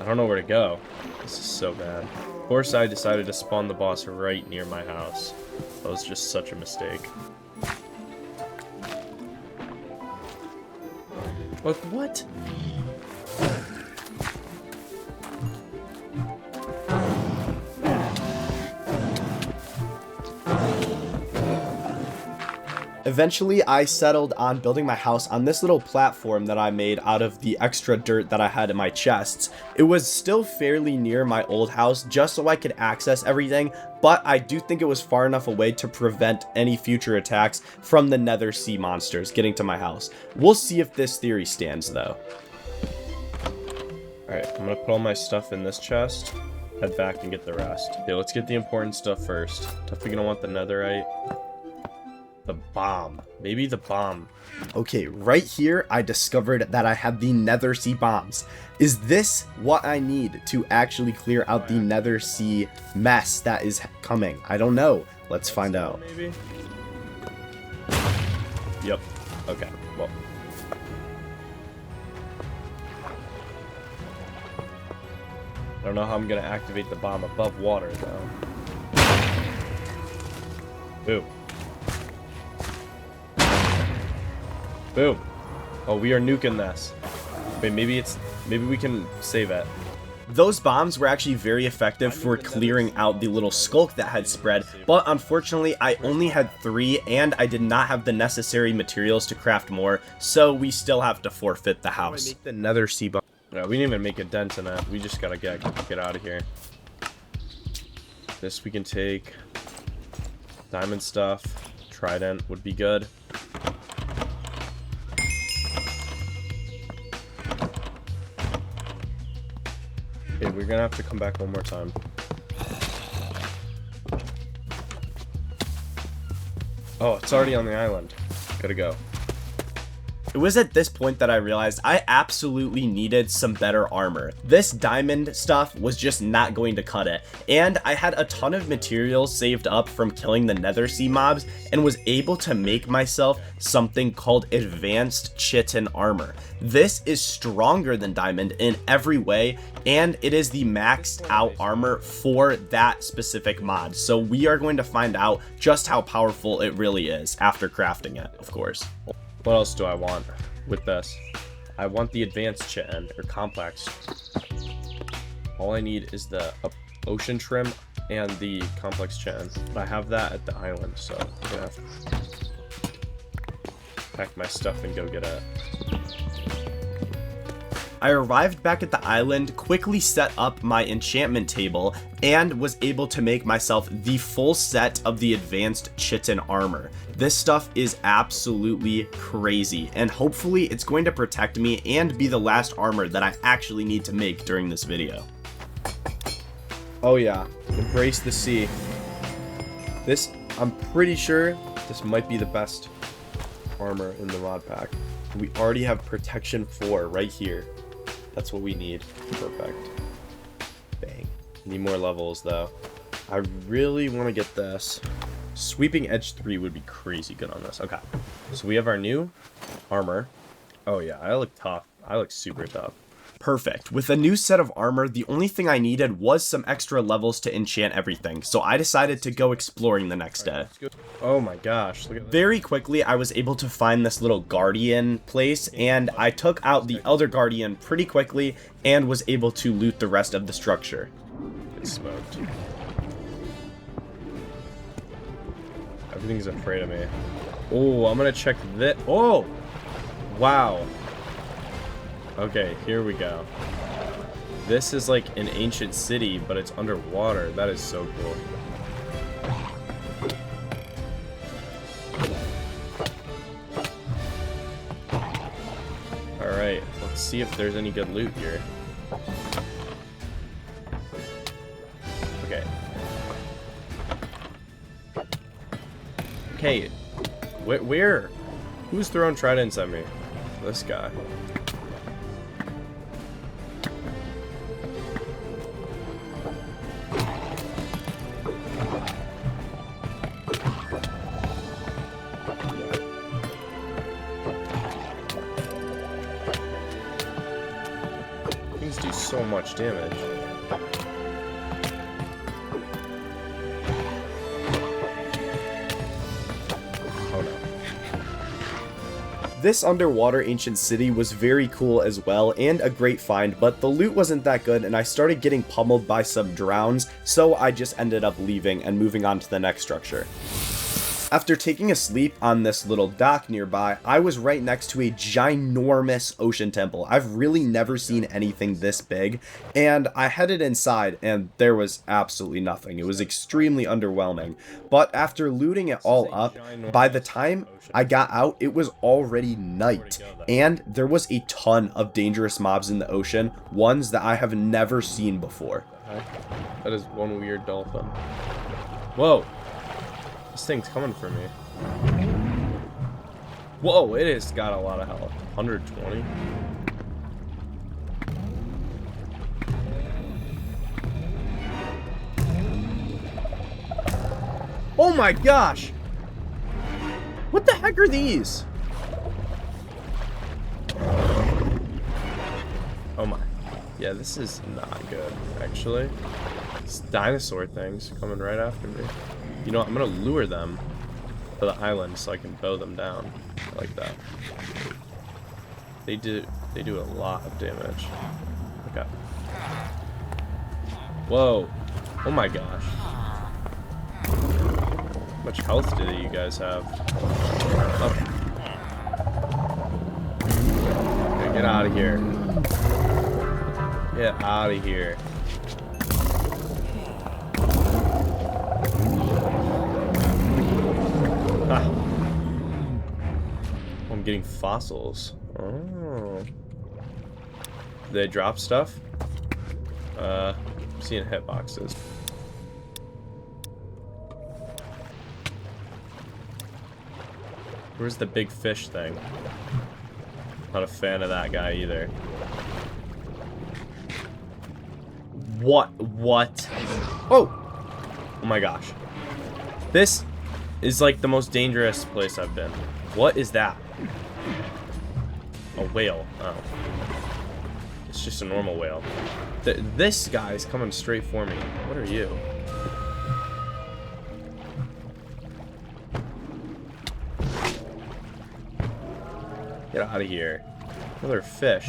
I don't know where to go. This is so bad. Of course, I decided to spawn the boss right near my house. That was just such a mistake. What? Eventually, I settled on building my house on this little platform that I made out of the extra dirt that I had in my chests. It was still fairly near my old house just so I could access everything, but I do think it was far enough away to prevent any future attacks from the nether sea monsters getting to my house. We'll see if this theory stands though. Alright, I'm gonna put all my stuff in this chest, head back and get the rest. Okay, let's get the important stuff first. Definitely gonna want the netherite. The bomb. Maybe the bomb. Okay, right here, I discovered that I had the nether sea bombs. Is this what I need to actually clear out the nether sea mess that is coming? I don't know. Let's find out. Maybe? Yep. Okay, well. I don't know how I'm gonna activate the bomb above water, though. Boom. Boom. Oh, we are nuking this. Wait, maybe we can save it. Those bombs were actually very effective for clearing out the little skulk that had spread, but unfortunately I only had 3 and I did not have the necessary materials to craft more, so we still have to forfeit the house. Make the nether sea bomb. No, we didn't even make a dent in it. We just gotta get out of here. This we can take. Diamond stuff. Trident would be good. Okay, we're gonna have to come back one more time. Oh, it's already on the island. Gotta go. It was at this point that I realized I absolutely needed some better armor. This diamond stuff was just not going to cut it, and I had a ton of materials saved up from killing the nether sea mobs and was able to make myself something called advanced chitin armor. This is stronger than diamond in every way, and it is the maxed out armor for that specific mod. So we are going to find out just how powerful it really is after crafting it, of course. What else do I want with this? I want the advanced chitin, or complex. All I need is the ocean trim and the complex chitin. I have that at the island, so I'm gonna have to pack my stuff and go get it. I arrived back at the island, quickly set up my enchantment table, and was able to make myself the full set of the advanced chitin armor. This stuff is absolutely crazy, and hopefully it's going to protect me and be the last armor that I actually need to make during this video. Oh yeah, embrace the sea. This, I'm pretty sure this might be the best armor in the mod pack. We already have protection 4 right here. That's what we need. Perfect. Bang. Need more levels though. I really want to get this. Sweeping edge 3 would be crazy good on this. Okay. So we have our new armor. Oh yeah, I look tough. I look super tough. Perfect. With a new set of armor, the only thing I needed was some extra levels to enchant everything, so I decided to go exploring the next day. Oh my gosh, look at this. Very quickly, I was able to find this little guardian place, and I took out the elder guardian pretty quickly and was able to loot the rest of the structure. It's smoked. Everything's afraid of me. Oh, I'm gonna check this. Oh! Wow. Okay, here we go. This is like an ancient city, but it's underwater. That is so cool. Let's see if there's any good loot here. Okay. Okay. Where? Who's throwing tridents at me? This guy. Things do so much damage. Oh no. This underwater ancient city was very cool as well and a great find, but the loot wasn't that good and I started getting pummeled by some drowns, so I just ended up leaving and moving on to the next structure. After taking a sleep on this little dock nearby, I was right next to a ginormous ocean temple. I've really never seen anything this big, and I headed inside and there was absolutely nothing. It was extremely underwhelming, but after looting it all up, by the time I got out, it was already night, and there was a ton of dangerous mobs in the ocean, ones that I have never seen before. That is one weird dolphin. Whoa! This thing's coming for me. Whoa, it has got a lot of health. 120. Oh my gosh! What the heck are these? Oh my. Yeah, this is not good, actually. These dinosaur things coming right after me. You know what, I'm gonna lure them to the island so I can bow them down. I like that. They do a lot of damage. Okay. Whoa. Oh my gosh. How much health do you guys have? Okay. Okay, get out of here. Get out of here. Ah. I'm getting fossils. Oh. Do they drop stuff? I'm seeing hitboxes. Where's the big fish thing? Not a fan of that guy either. What? Oh! Oh my gosh. This is like the most dangerous place I've been. What is that? A whale. Oh. It's just a normal whale. This guy is coming straight for me. What are you? Get out of here. Another fish.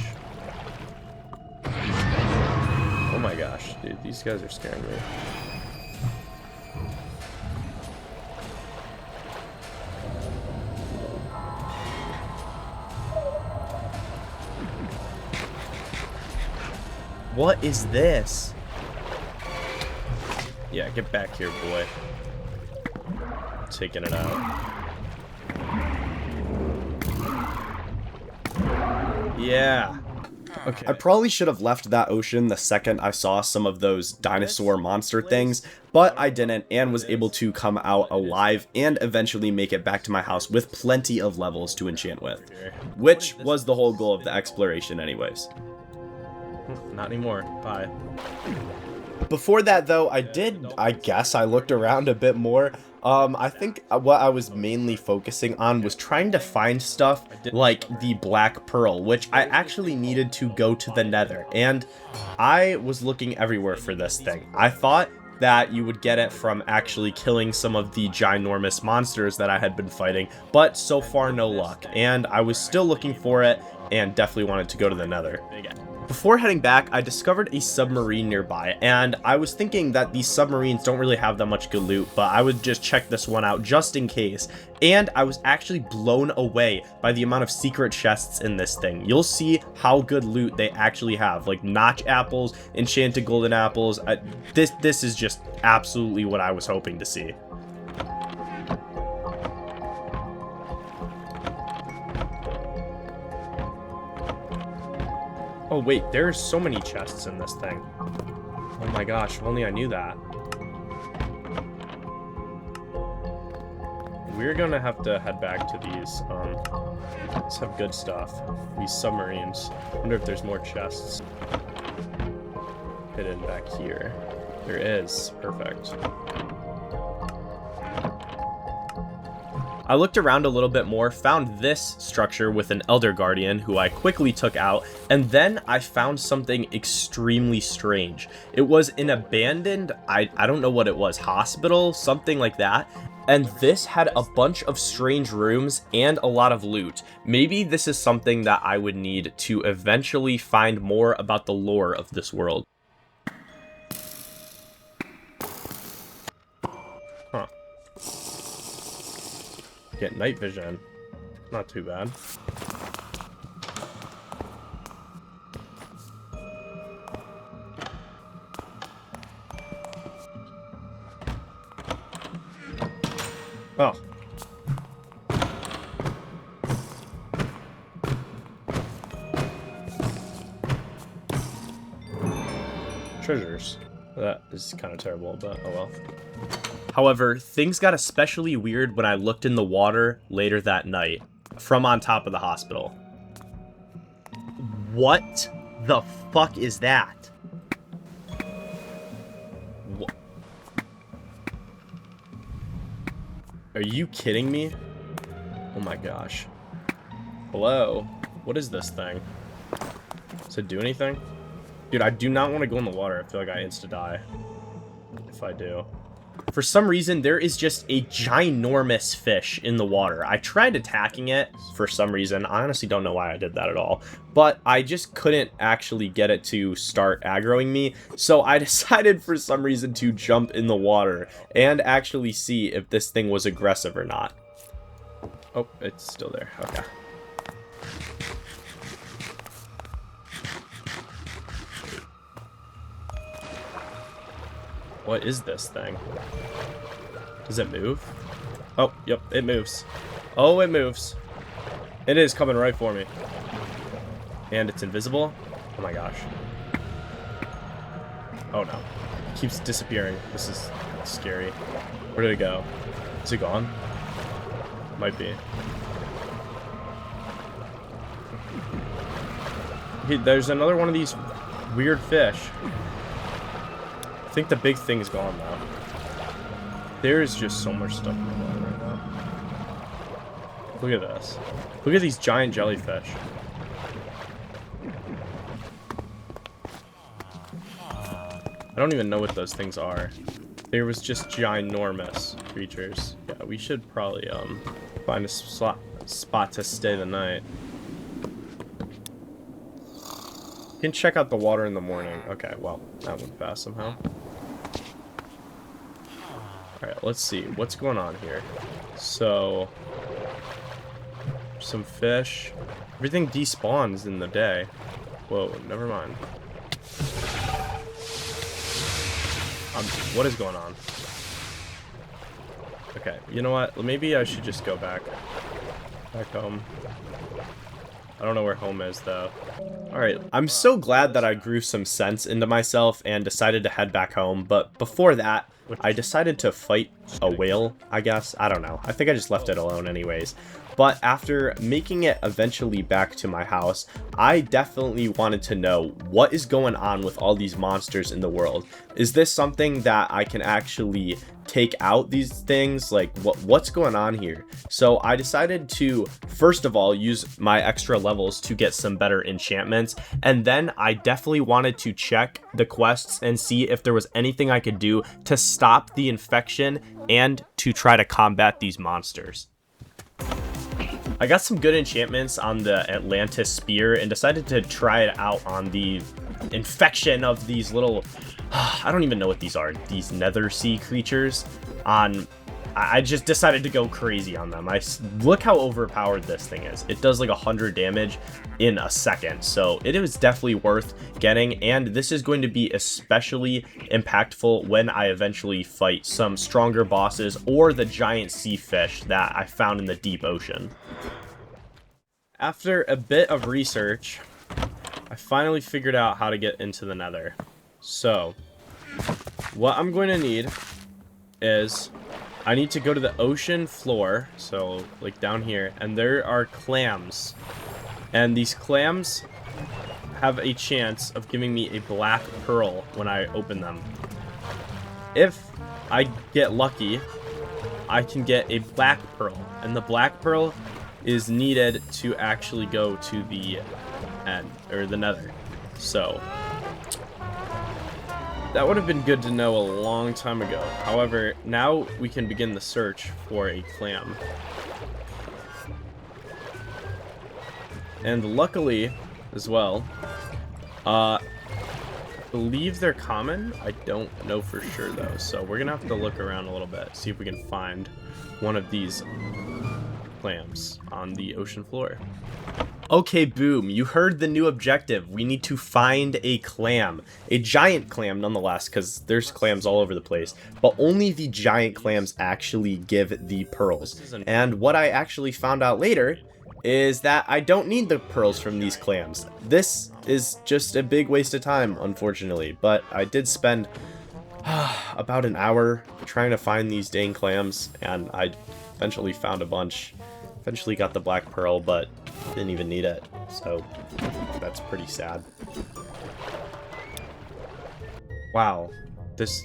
Oh my gosh, dude, these guys are scaring me. What is this? Yeah, get back here, boy. Taking it out. Yeah. Okay. I probably should have left that ocean the second I saw some of those dinosaur monster things, but I didn't and was able to come out alive and eventually make it back to my house with plenty of levels to enchant with, which was the whole goal of the exploration anyways. Not anymore. Bye. Before that though, I guess I looked around a bit more. I think what I was mainly focusing on was trying to find stuff like the Black Pearl, which I actually needed to go to the Nether, and I was looking everywhere for this thing. I thought that you would get it from actually killing some of the ginormous monsters that I had been fighting, but so far no luck, and I was still looking for it and definitely wanted to go to the Nether. Before heading back, I discovered a submarine nearby, and I was thinking that these submarines don't really have that much good loot, but I would just check this one out just in case, and I was actually blown away by the amount of secret chests in this thing. You'll see how good loot they actually have, like notch apples, enchanted golden apples. This is just absolutely what I was hoping to see. Oh, wait, there's so many chests in this thing. Oh my gosh, if only I knew that. We're gonna have to head back to these, let's have good stuff. These submarines. I wonder if there's more chests hidden back here. There is. Perfect. I looked around a little bit more, found this structure with an Elder Guardian who I quickly took out, and then I found something extremely strange. It was an abandoned, I don't know what it was, hospital, something like that. And this had a bunch of strange rooms and a lot of loot. Maybe this is something that I would need to eventually find more about the lore of this world. Huh. Get night vision. Not too bad. Oh. Treasures. That is kind of terrible, but oh well. However, things got especially weird when I looked in the water later that night, from on top of the hospital. What the fuck is that? What? Are you kidding me? Oh my gosh. Hello? What is this thing? Does it do anything? Dude, I do not want to go in the water. I feel like I insta-die if I do. For some reason, there is just a ginormous fish in the water. I tried attacking it for some reason. I honestly don't know why I did that at all. But I just couldn't actually get it to start aggroing me. So I decided for some reason to jump in the water and actually see if this thing was aggressive or not. Oh, it's still there. Okay. What is this thing? Does it move? Oh, yep, it moves. Oh, it moves. It is coming right for me. And it's invisible? Oh my gosh. Oh no. It keeps disappearing. This is scary. Where did it go? Is it gone? Might be. Okay, there's another one of these weird fish. I think the big thing's gone now. There is just so much stuff in the water right now. Look at this. Look at these giant jellyfish. I don't even know what those things are. There was just ginormous creatures. Yeah, we should probably find a spot to stay the night. You can check out the water in the morning. Okay, well, that went fast somehow. Alright, let's see. What's going on here? So, some fish. Everything despawns in the day. Whoa, never mind. What is going on? Okay, you know what? Maybe I should just go back home. I don't know where home is, though. Alright, I'm so glad that I grew some sense into myself and decided to head back home, but before that, I decided to fight a whale, I guess. I don't know. I think I just left it alone anyways. But after making it eventually back to my house, I definitely wanted to know what is going on with all these monsters in the world. Is this something that I can actually take out these things? Like, what's going on here? So I decided to, first of all, use my extra levels to get some better enchantments. And then I definitely wanted to check the quests and see if there was anything I could do to stop the infection and to try to combat these monsters. I got some good enchantments on the Atlantis spear and decided to try it out on the infection of these little, I don't even know what these are, these Nether sea creatures. I just decided to go crazy on them. Look how overpowered this thing is. It does like 100 damage in a second, so it is definitely worth getting, and this is going to be especially impactful when I eventually fight some stronger bosses or the giant sea fish that I found in the deep ocean. After a bit of research, I finally figured out how to get into the Nether. So, what I'm going to need is I need to go to the ocean floor, so like down here, and there are clams. And these clams have a chance of giving me a black pearl when I open them. If I get lucky, I can get a black pearl, and the black pearl is needed to actually go to the end, or the Nether. So that would have been good to know a long time ago. However, now we can begin the search for a clam. And luckily, as well, I believe they're common. I don't know for sure, though. So we're going to have to look around a little bit, see if we can find one of these clams on the ocean floor. Okay, boom, you heard the new objective. We need to find a clam. A giant clam, nonetheless, because there's clams all over the place. But only the giant clams actually give the pearls. And what I actually found out later is that I don't need the pearls from these clams. This is just a big waste of time, unfortunately. But I did spend about an hour trying to find these dang clams, and I eventually found a bunch. Eventually got the black pearl, but didn't even need it, so that's pretty sad. Wow, this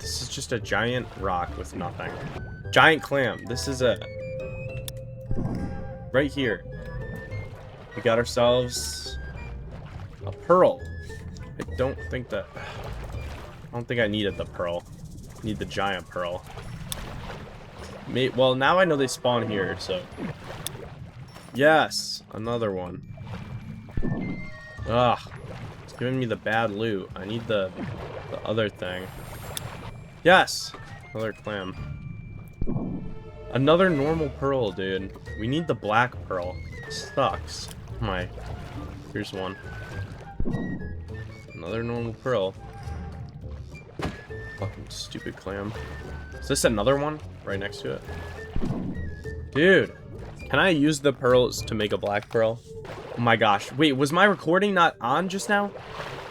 is just a giant rock with nothing. Giant clam. This is a right here. We got ourselves a pearl. I don't think I needed the pearl. I need the giant pearl. Well, now I know they spawn here, so yes, another one. Ugh, it's giving me the bad loot. I need the other thing. Yes, another clam. Another normal pearl, dude. We need the black pearl. Sucks. My, here's one. Another normal pearl. Fucking stupid clam. Is this another one right next to it? Dude, can I use the pearls to make a black pearl? Oh my gosh. Wait, was my recording not on just now?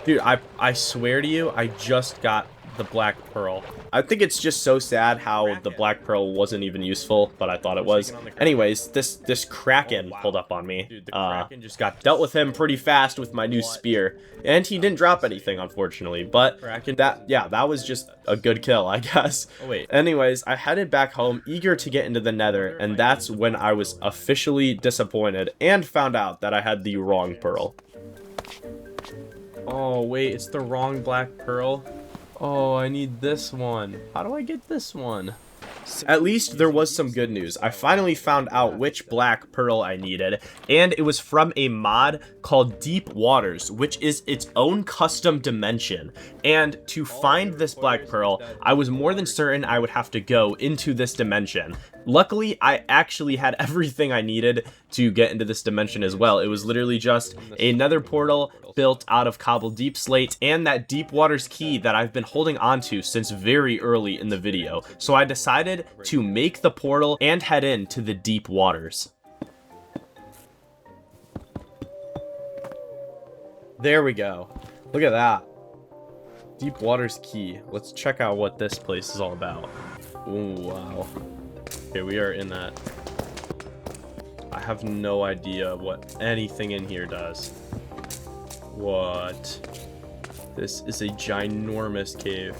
Dude, I swear to you, I just got the black pearl. I think it's just so sad how the black pearl wasn't even useful, but I thought it was. Anyways, this Kraken pulled up on me. Dude, the Kraken just got dealt with him pretty fast with my new spear. And he didn't drop anything, unfortunately. But that was just a good kill, I guess. Oh, wait. Anyways, I headed back home, eager to get into the Nether, and that's when I was officially disappointed and found out that I had the wrong pearl. Oh, wait, it's the wrong black pearl. Oh, I need this one. How do I get this one? At least there was some good news. I finally found out which black pearl I needed, and it was from a mod called Deep Waters, which is its own custom dimension. And to find this black pearl, I was more than certain I would have to go into this dimension. Luckily, I actually had everything I needed to get into this dimension as well. It was literally just a nether portal built out of cobbled deep slate and that deep waters key that I've been holding onto since very early in the video. So I decided to make the portal and head into the deep waters. There we go. Look at that. Deep waters key. Let's check out what this place is all about. Ooh, wow. Okay, we are in that. I have no idea what anything in here does. What? This is a ginormous cave.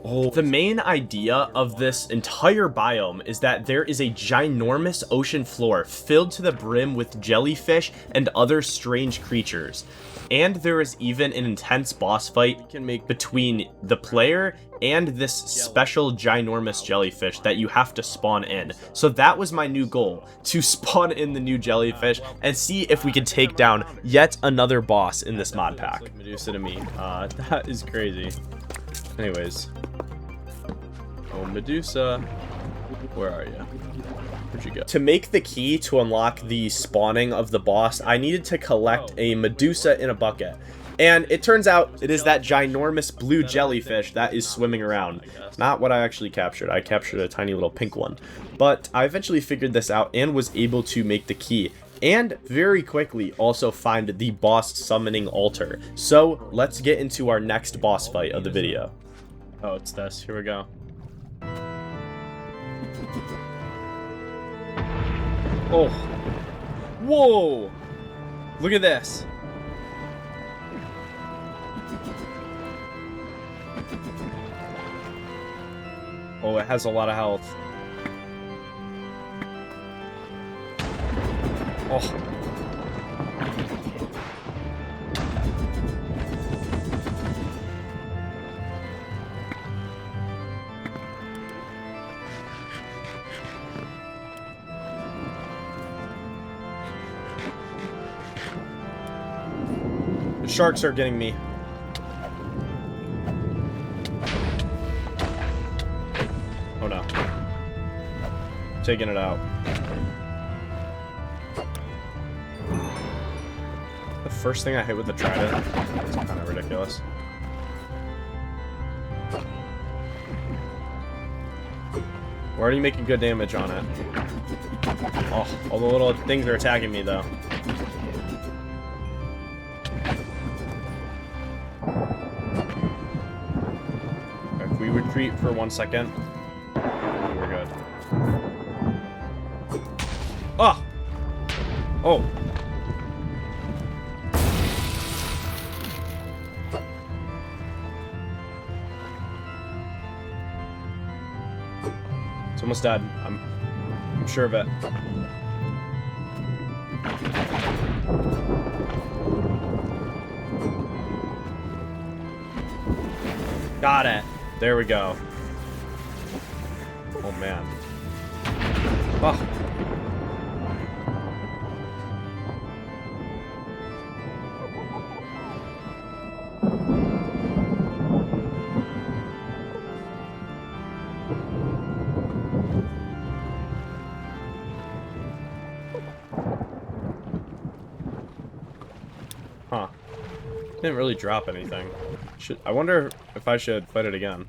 Oh, the main idea of this entire biome is that there is a ginormous ocean floor filled to the brim with jellyfish and other strange creatures. And there is even an intense boss fight you can make between the player and this special ginormous jellyfish that you have to spawn in. So that was my new goal, to spawn in the new jellyfish and see if we could take down yet another boss in this mod pack. Like Medusa to me. That is crazy. Anyways. Oh, Medusa. Where are you? Where'd you go? To make the key to unlock the spawning of the boss, I needed to collect a Medusa in a bucket. And it turns out it is that ginormous blue jellyfish that is swimming around. Not what I actually captured. I captured a tiny little pink one. But I eventually figured this out and was able to make the key. and very quickly also find the boss summoning altar. So let's get into our next boss fight of the video. Oh, it's this. Here we go. Oh. Whoa. Look at this. Oh, it has a lot of health. Oh. The sharks are getting me. Oh no. Taking it out. The first thing I hit with the trident. It's kind of ridiculous. We're already making good damage on it. Oh, all the little things are attacking me though. If we retreat for 1 second, we're good. Oh! Oh! It's almost dead. I'm sure of it. Got it. There we go. Oh man. Oh. Huh. Didn't really drop anything. I wonder if I should fight it again.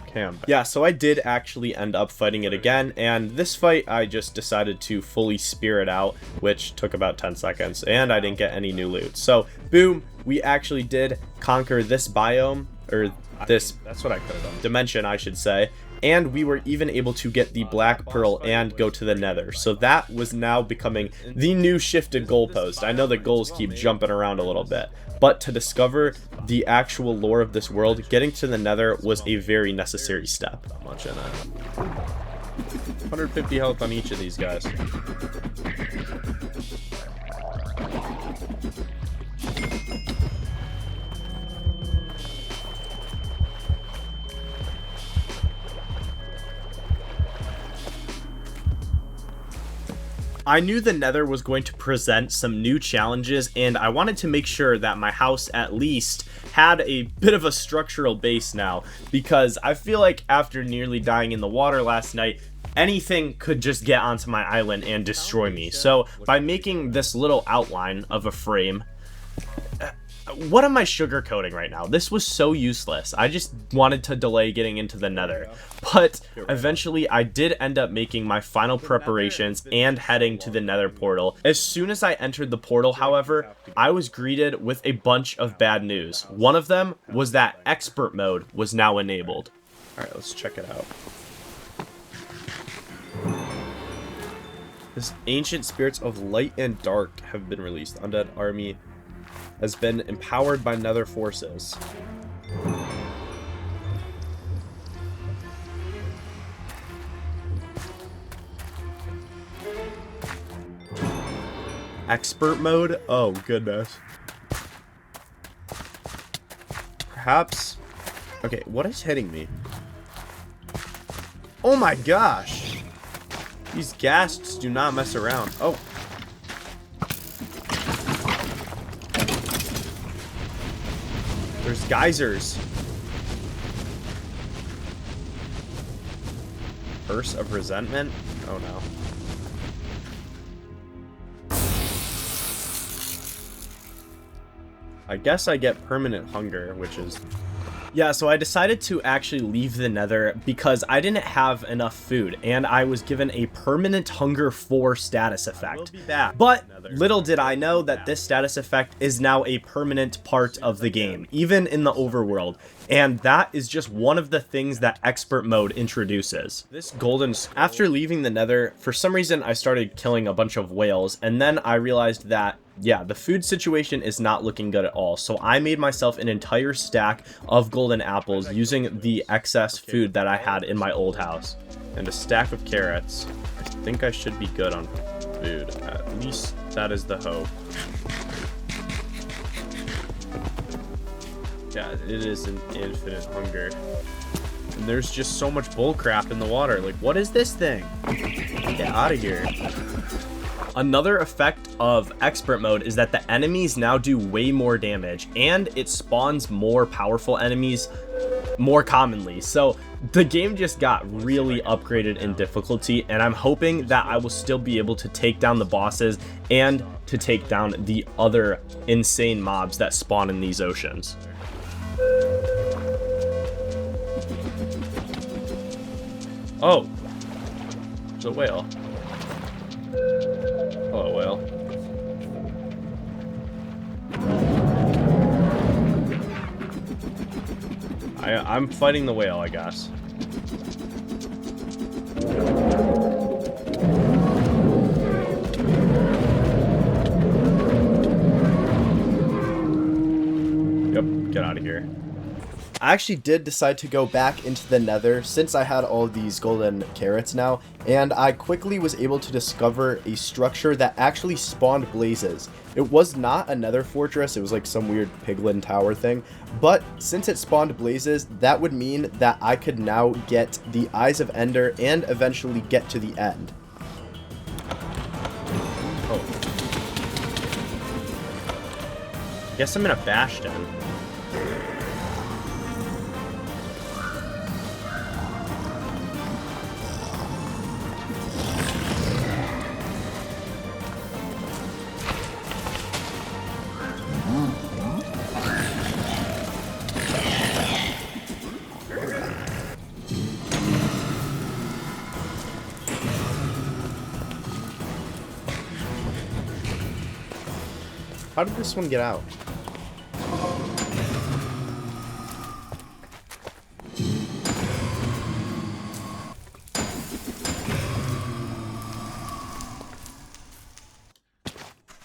Cam. Yeah, so I did actually end up fighting it again, and this fight I just decided to fully spear it out, which took about 10 seconds, and I didn't get any new loot. So, boom, we actually did conquer this biome, or this, That's what I could have done. dimension, I should say, and we were even able to get the black pearl and go to the nether. So that was now becoming the new shifted goalpost. I know the goals keep jumping around a little bit, but to discover the actual lore of this world, getting to the nether was a very necessary step. Not much in it. 150 health on each of these guys. I knew the nether was going to present some new challenges, and I wanted to make sure that my house at least had a bit of a structural base now, because I feel like after nearly dying in the water last night, anything could just get onto my island and destroy me. So by making this little outline of a frame, what am I sugarcoating right now? This was so useless. I just wanted to delay getting into the nether. But eventually I did end up making my final preparations and heading to the nether portal. As soon as I entered the portal, however, I was greeted with a bunch of bad news. One of them was that expert mode was now enabled. Alright, let's check it out. This ancient spirits of light and dark have been released. Undead army has been empowered by nether forces. Expert mode? Oh goodness. Perhaps. Okay, what is hitting me? Oh my gosh. These ghasts do not mess around. Oh. There's geysers. Curse of resentment? Oh no. I guess I get permanent hunger, which is Yeah, so I decided to actually leave the Nether because I didn't have enough food, and I was given a permanent hunger 4 status effect. But little did I know that this status effect is now a permanent part of the game, even in the overworld. And that is just one of the things that expert mode introduces. This after leaving the Nether, for some reason I started killing a bunch of whales, and then I realized that, yeah, the food situation is not looking good at all. So I made myself an entire stack of golden apples using the excess food that I had in my old house. And a stack of carrots. I think I should be good on food. At least that is the hope. Yeah, it is an infinite hunger. And there's just so much bullcrap in the water. Like, what is this thing? Get out of here. Another effect of expert mode is that the enemies now do way more damage, and it spawns more powerful enemies more commonly. So the game just got really upgraded in difficulty, and I'm hoping that I will still be able to take down the bosses and to take down the other insane mobs that spawn in these oceans. Oh, there's a whale. Hello, whale. I'm fighting the whale, I guess. Yep, get out of here. I actually did decide to go back into the Nether since I had all these golden carrots now, and I quickly was able to discover a structure that actually spawned blazes. It was not a Nether fortress, it was like some weird piglin tower thing, but since it spawned blazes, that would mean that I could now get the Eyes of Ender and eventually get to the end. Oh. Guess I'm in a bastion. How did this one get out?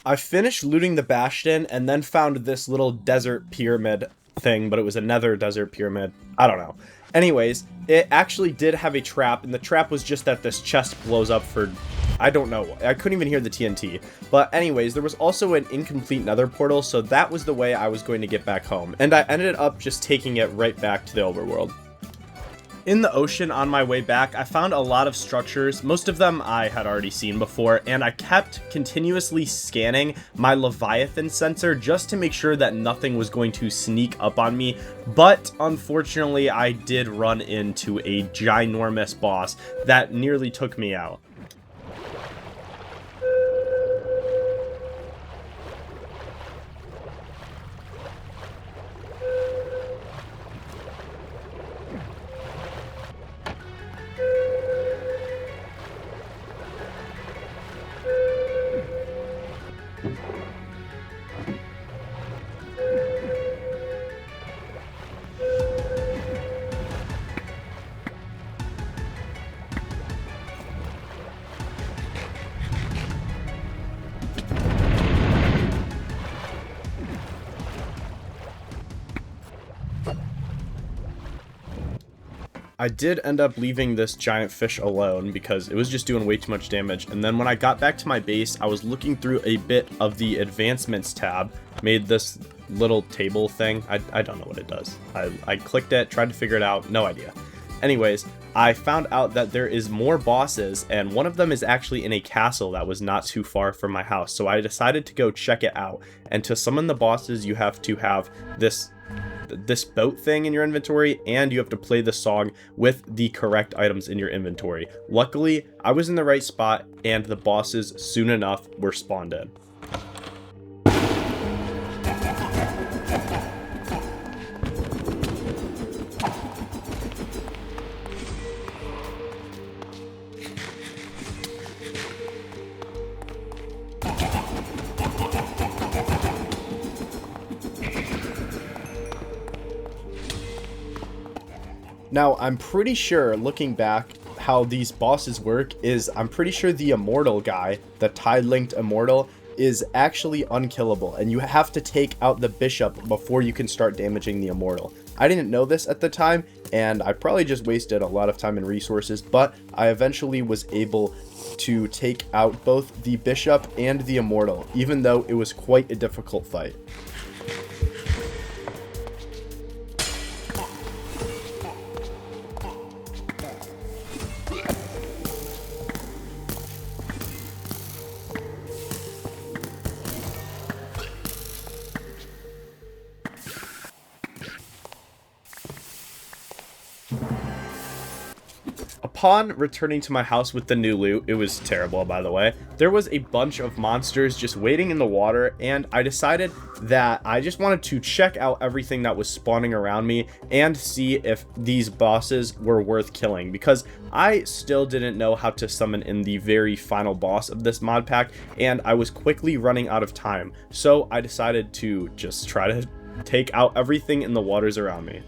I finished looting the bastion and then found this little desert pyramid thing, but it was a Nether desert pyramid. I don't know. Anyways, it actually did have a trap, and the trap was just that this chest blows up for... I don't know. I couldn't even hear the TNT. But anyways, there was also an incomplete Nether portal, so that was the way I was going to get back home. And I ended up just taking it right back to the overworld. In the ocean on my way back, I found a lot of structures. Most of them I had already seen before, and I kept continuously scanning my Leviathan sensor just to make sure that nothing was going to sneak up on me. But unfortunately, I did run into a ginormous boss that nearly took me out. I did end up leaving this giant fish alone because it was just doing way too much damage. And then when I got back to my base, I was looking through a bit of the advancements tab, made this little table thing. I don't know what it does. I clicked it, tried to figure it out, no idea. Anyways, I found out that there is more bosses, and one of them is actually in a castle that was not too far from my house. So I decided to go check it out. And to summon the bosses, you have to have this boat thing in your inventory, and you have to play the song with the correct items in your inventory. Luckily, I was in the right spot, and the bosses soon enough were spawned in. Now, I'm pretty sure, looking back, how these bosses work is I'm pretty sure the immortal guy, the tide-linked immortal, is actually unkillable, and you have to take out the bishop before you can start damaging the immortal. I didn't know this at the time, and I probably just wasted a lot of time and resources, but I eventually was able to take out both the bishop and the immortal, even though it was quite a difficult fight. Upon returning to my house with the new loot, it was terrible by the way, there was a bunch of monsters just waiting in the water, and I decided that I just wanted to check out everything that was spawning around me and see if these bosses were worth killing, because I still didn't know how to summon in the very final boss of this mod pack, and I was quickly running out of time, so I decided to just try to take out everything in the waters around me.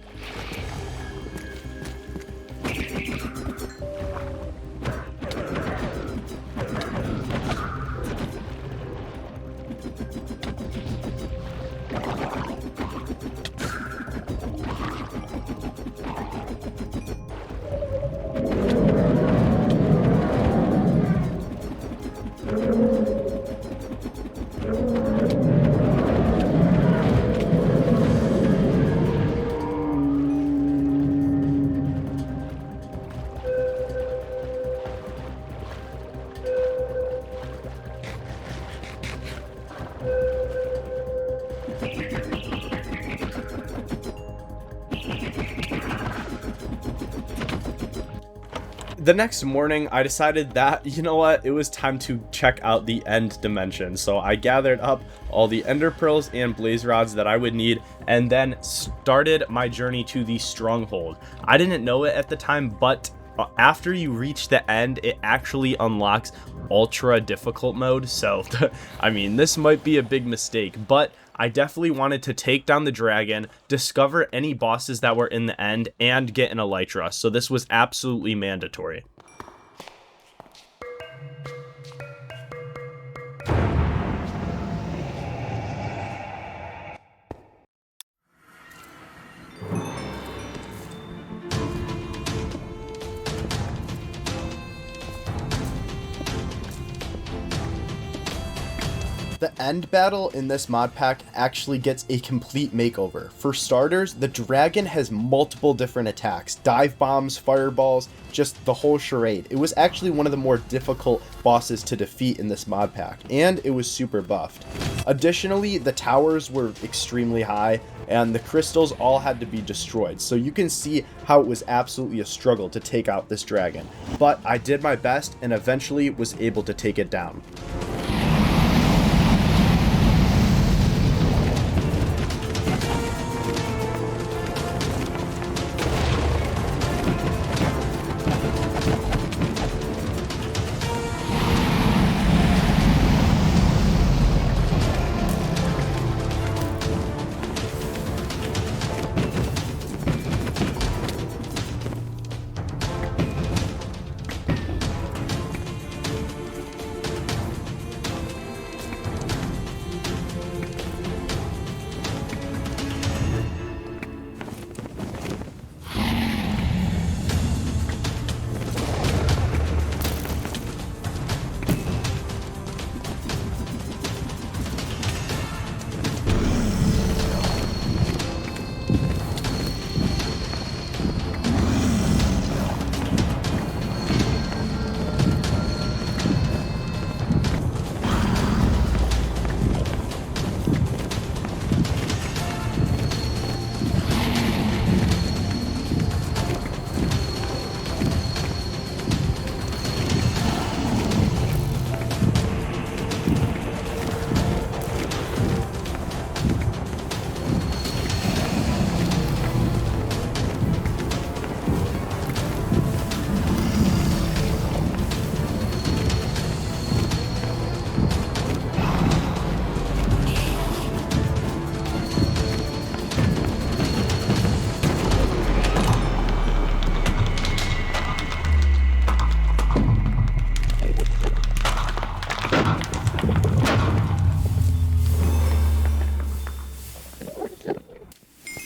The next morning, I decided that, you know what, it was time to check out the end dimension. So I gathered up all the ender pearls and blaze rods that I would need, and then started my journey to the stronghold. I didn't know it at the time, but after you reach the end, it actually unlocks ultra difficult mode. So I mean, this might be a big mistake, but I definitely wanted to take down the dragon, discover any bosses that were in the end, and get an elytra. So this was absolutely mandatory. The end battle in this mod pack actually gets a complete makeover. For starters, the dragon has multiple different attacks, dive bombs, fireballs, just the whole charade. It was actually one of the more difficult bosses to defeat in this mod pack, and it was super buffed. Additionally, the towers were extremely high, and the crystals all had to be destroyed, so you can see how it was absolutely a struggle to take out this dragon. But I did my best and eventually was able to take it down.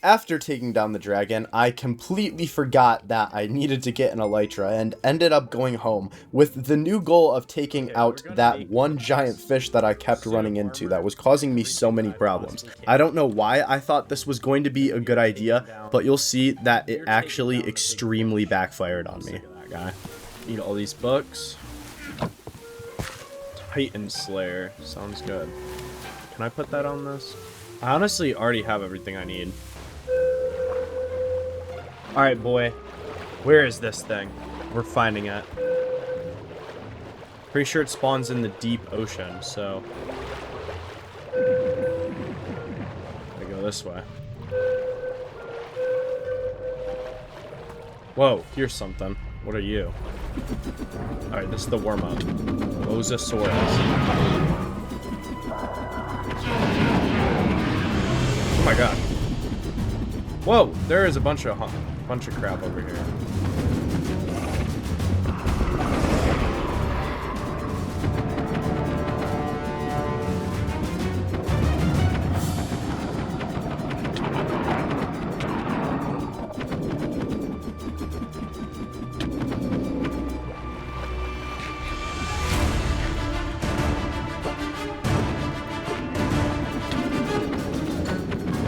After taking down the dragon, I completely forgot that I needed to get an elytra and ended up going home with the new goal of taking out that one giant fish that I kept running into that was causing me so many problems. I don't know why I thought this was going to be a good idea, but you'll see that it actually extremely backfired on me. That guy. Need all these books. Titan Slayer. Sounds good. Can I put that on this? I honestly already have everything I need. Alright, boy. Where is this thing? We're finding it. Pretty sure it spawns in the deep ocean, so... I go this way. Whoa, here's something. What are you? Alright, this is the warm-up. Mosasaurus. Oh my god. Whoa, there is a bunch of crap over here.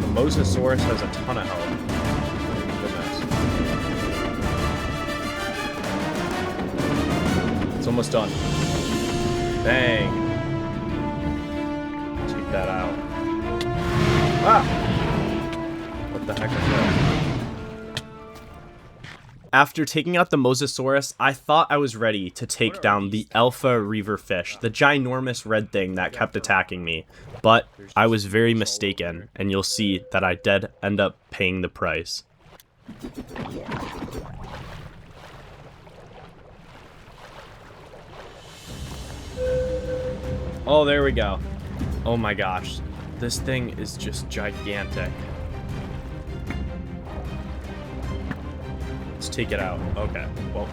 The Mosasaurus has a ton of health. Almost done. Bang. Take that out. Ah! What the heck is that? After taking out the Mosasaurus, I thought I was ready to take down the Alpha Reaver Fish, the ginormous red thing that kept attacking me. But I was very mistaken, and you'll see that I did end up paying the price. Oh, there we go. Oh my gosh. This thing is just gigantic. Let's take it out. Okay, well.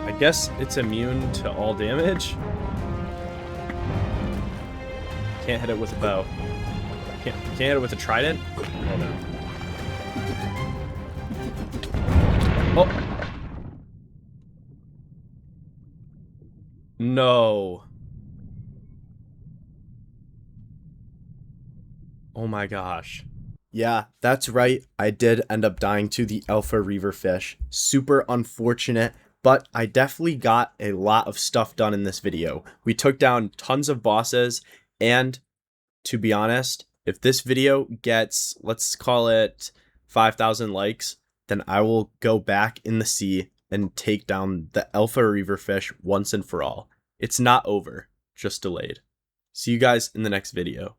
I guess it's immune to all damage. Can't hit it with a bow. Can't hit it with a trident? Oh, no. Oh! No. Oh my gosh. Yeah, that's right. I did end up dying to the Alpha Reaver Fish. Super unfortunate, but I definitely got a lot of stuff done in this video. We took down tons of bosses, and to be honest, if this video gets, let's call it 5,000 likes, then I will go back in the sea and take down the Alpha Reaver Fish once and for all. It's not over, just delayed. See you guys in the next video.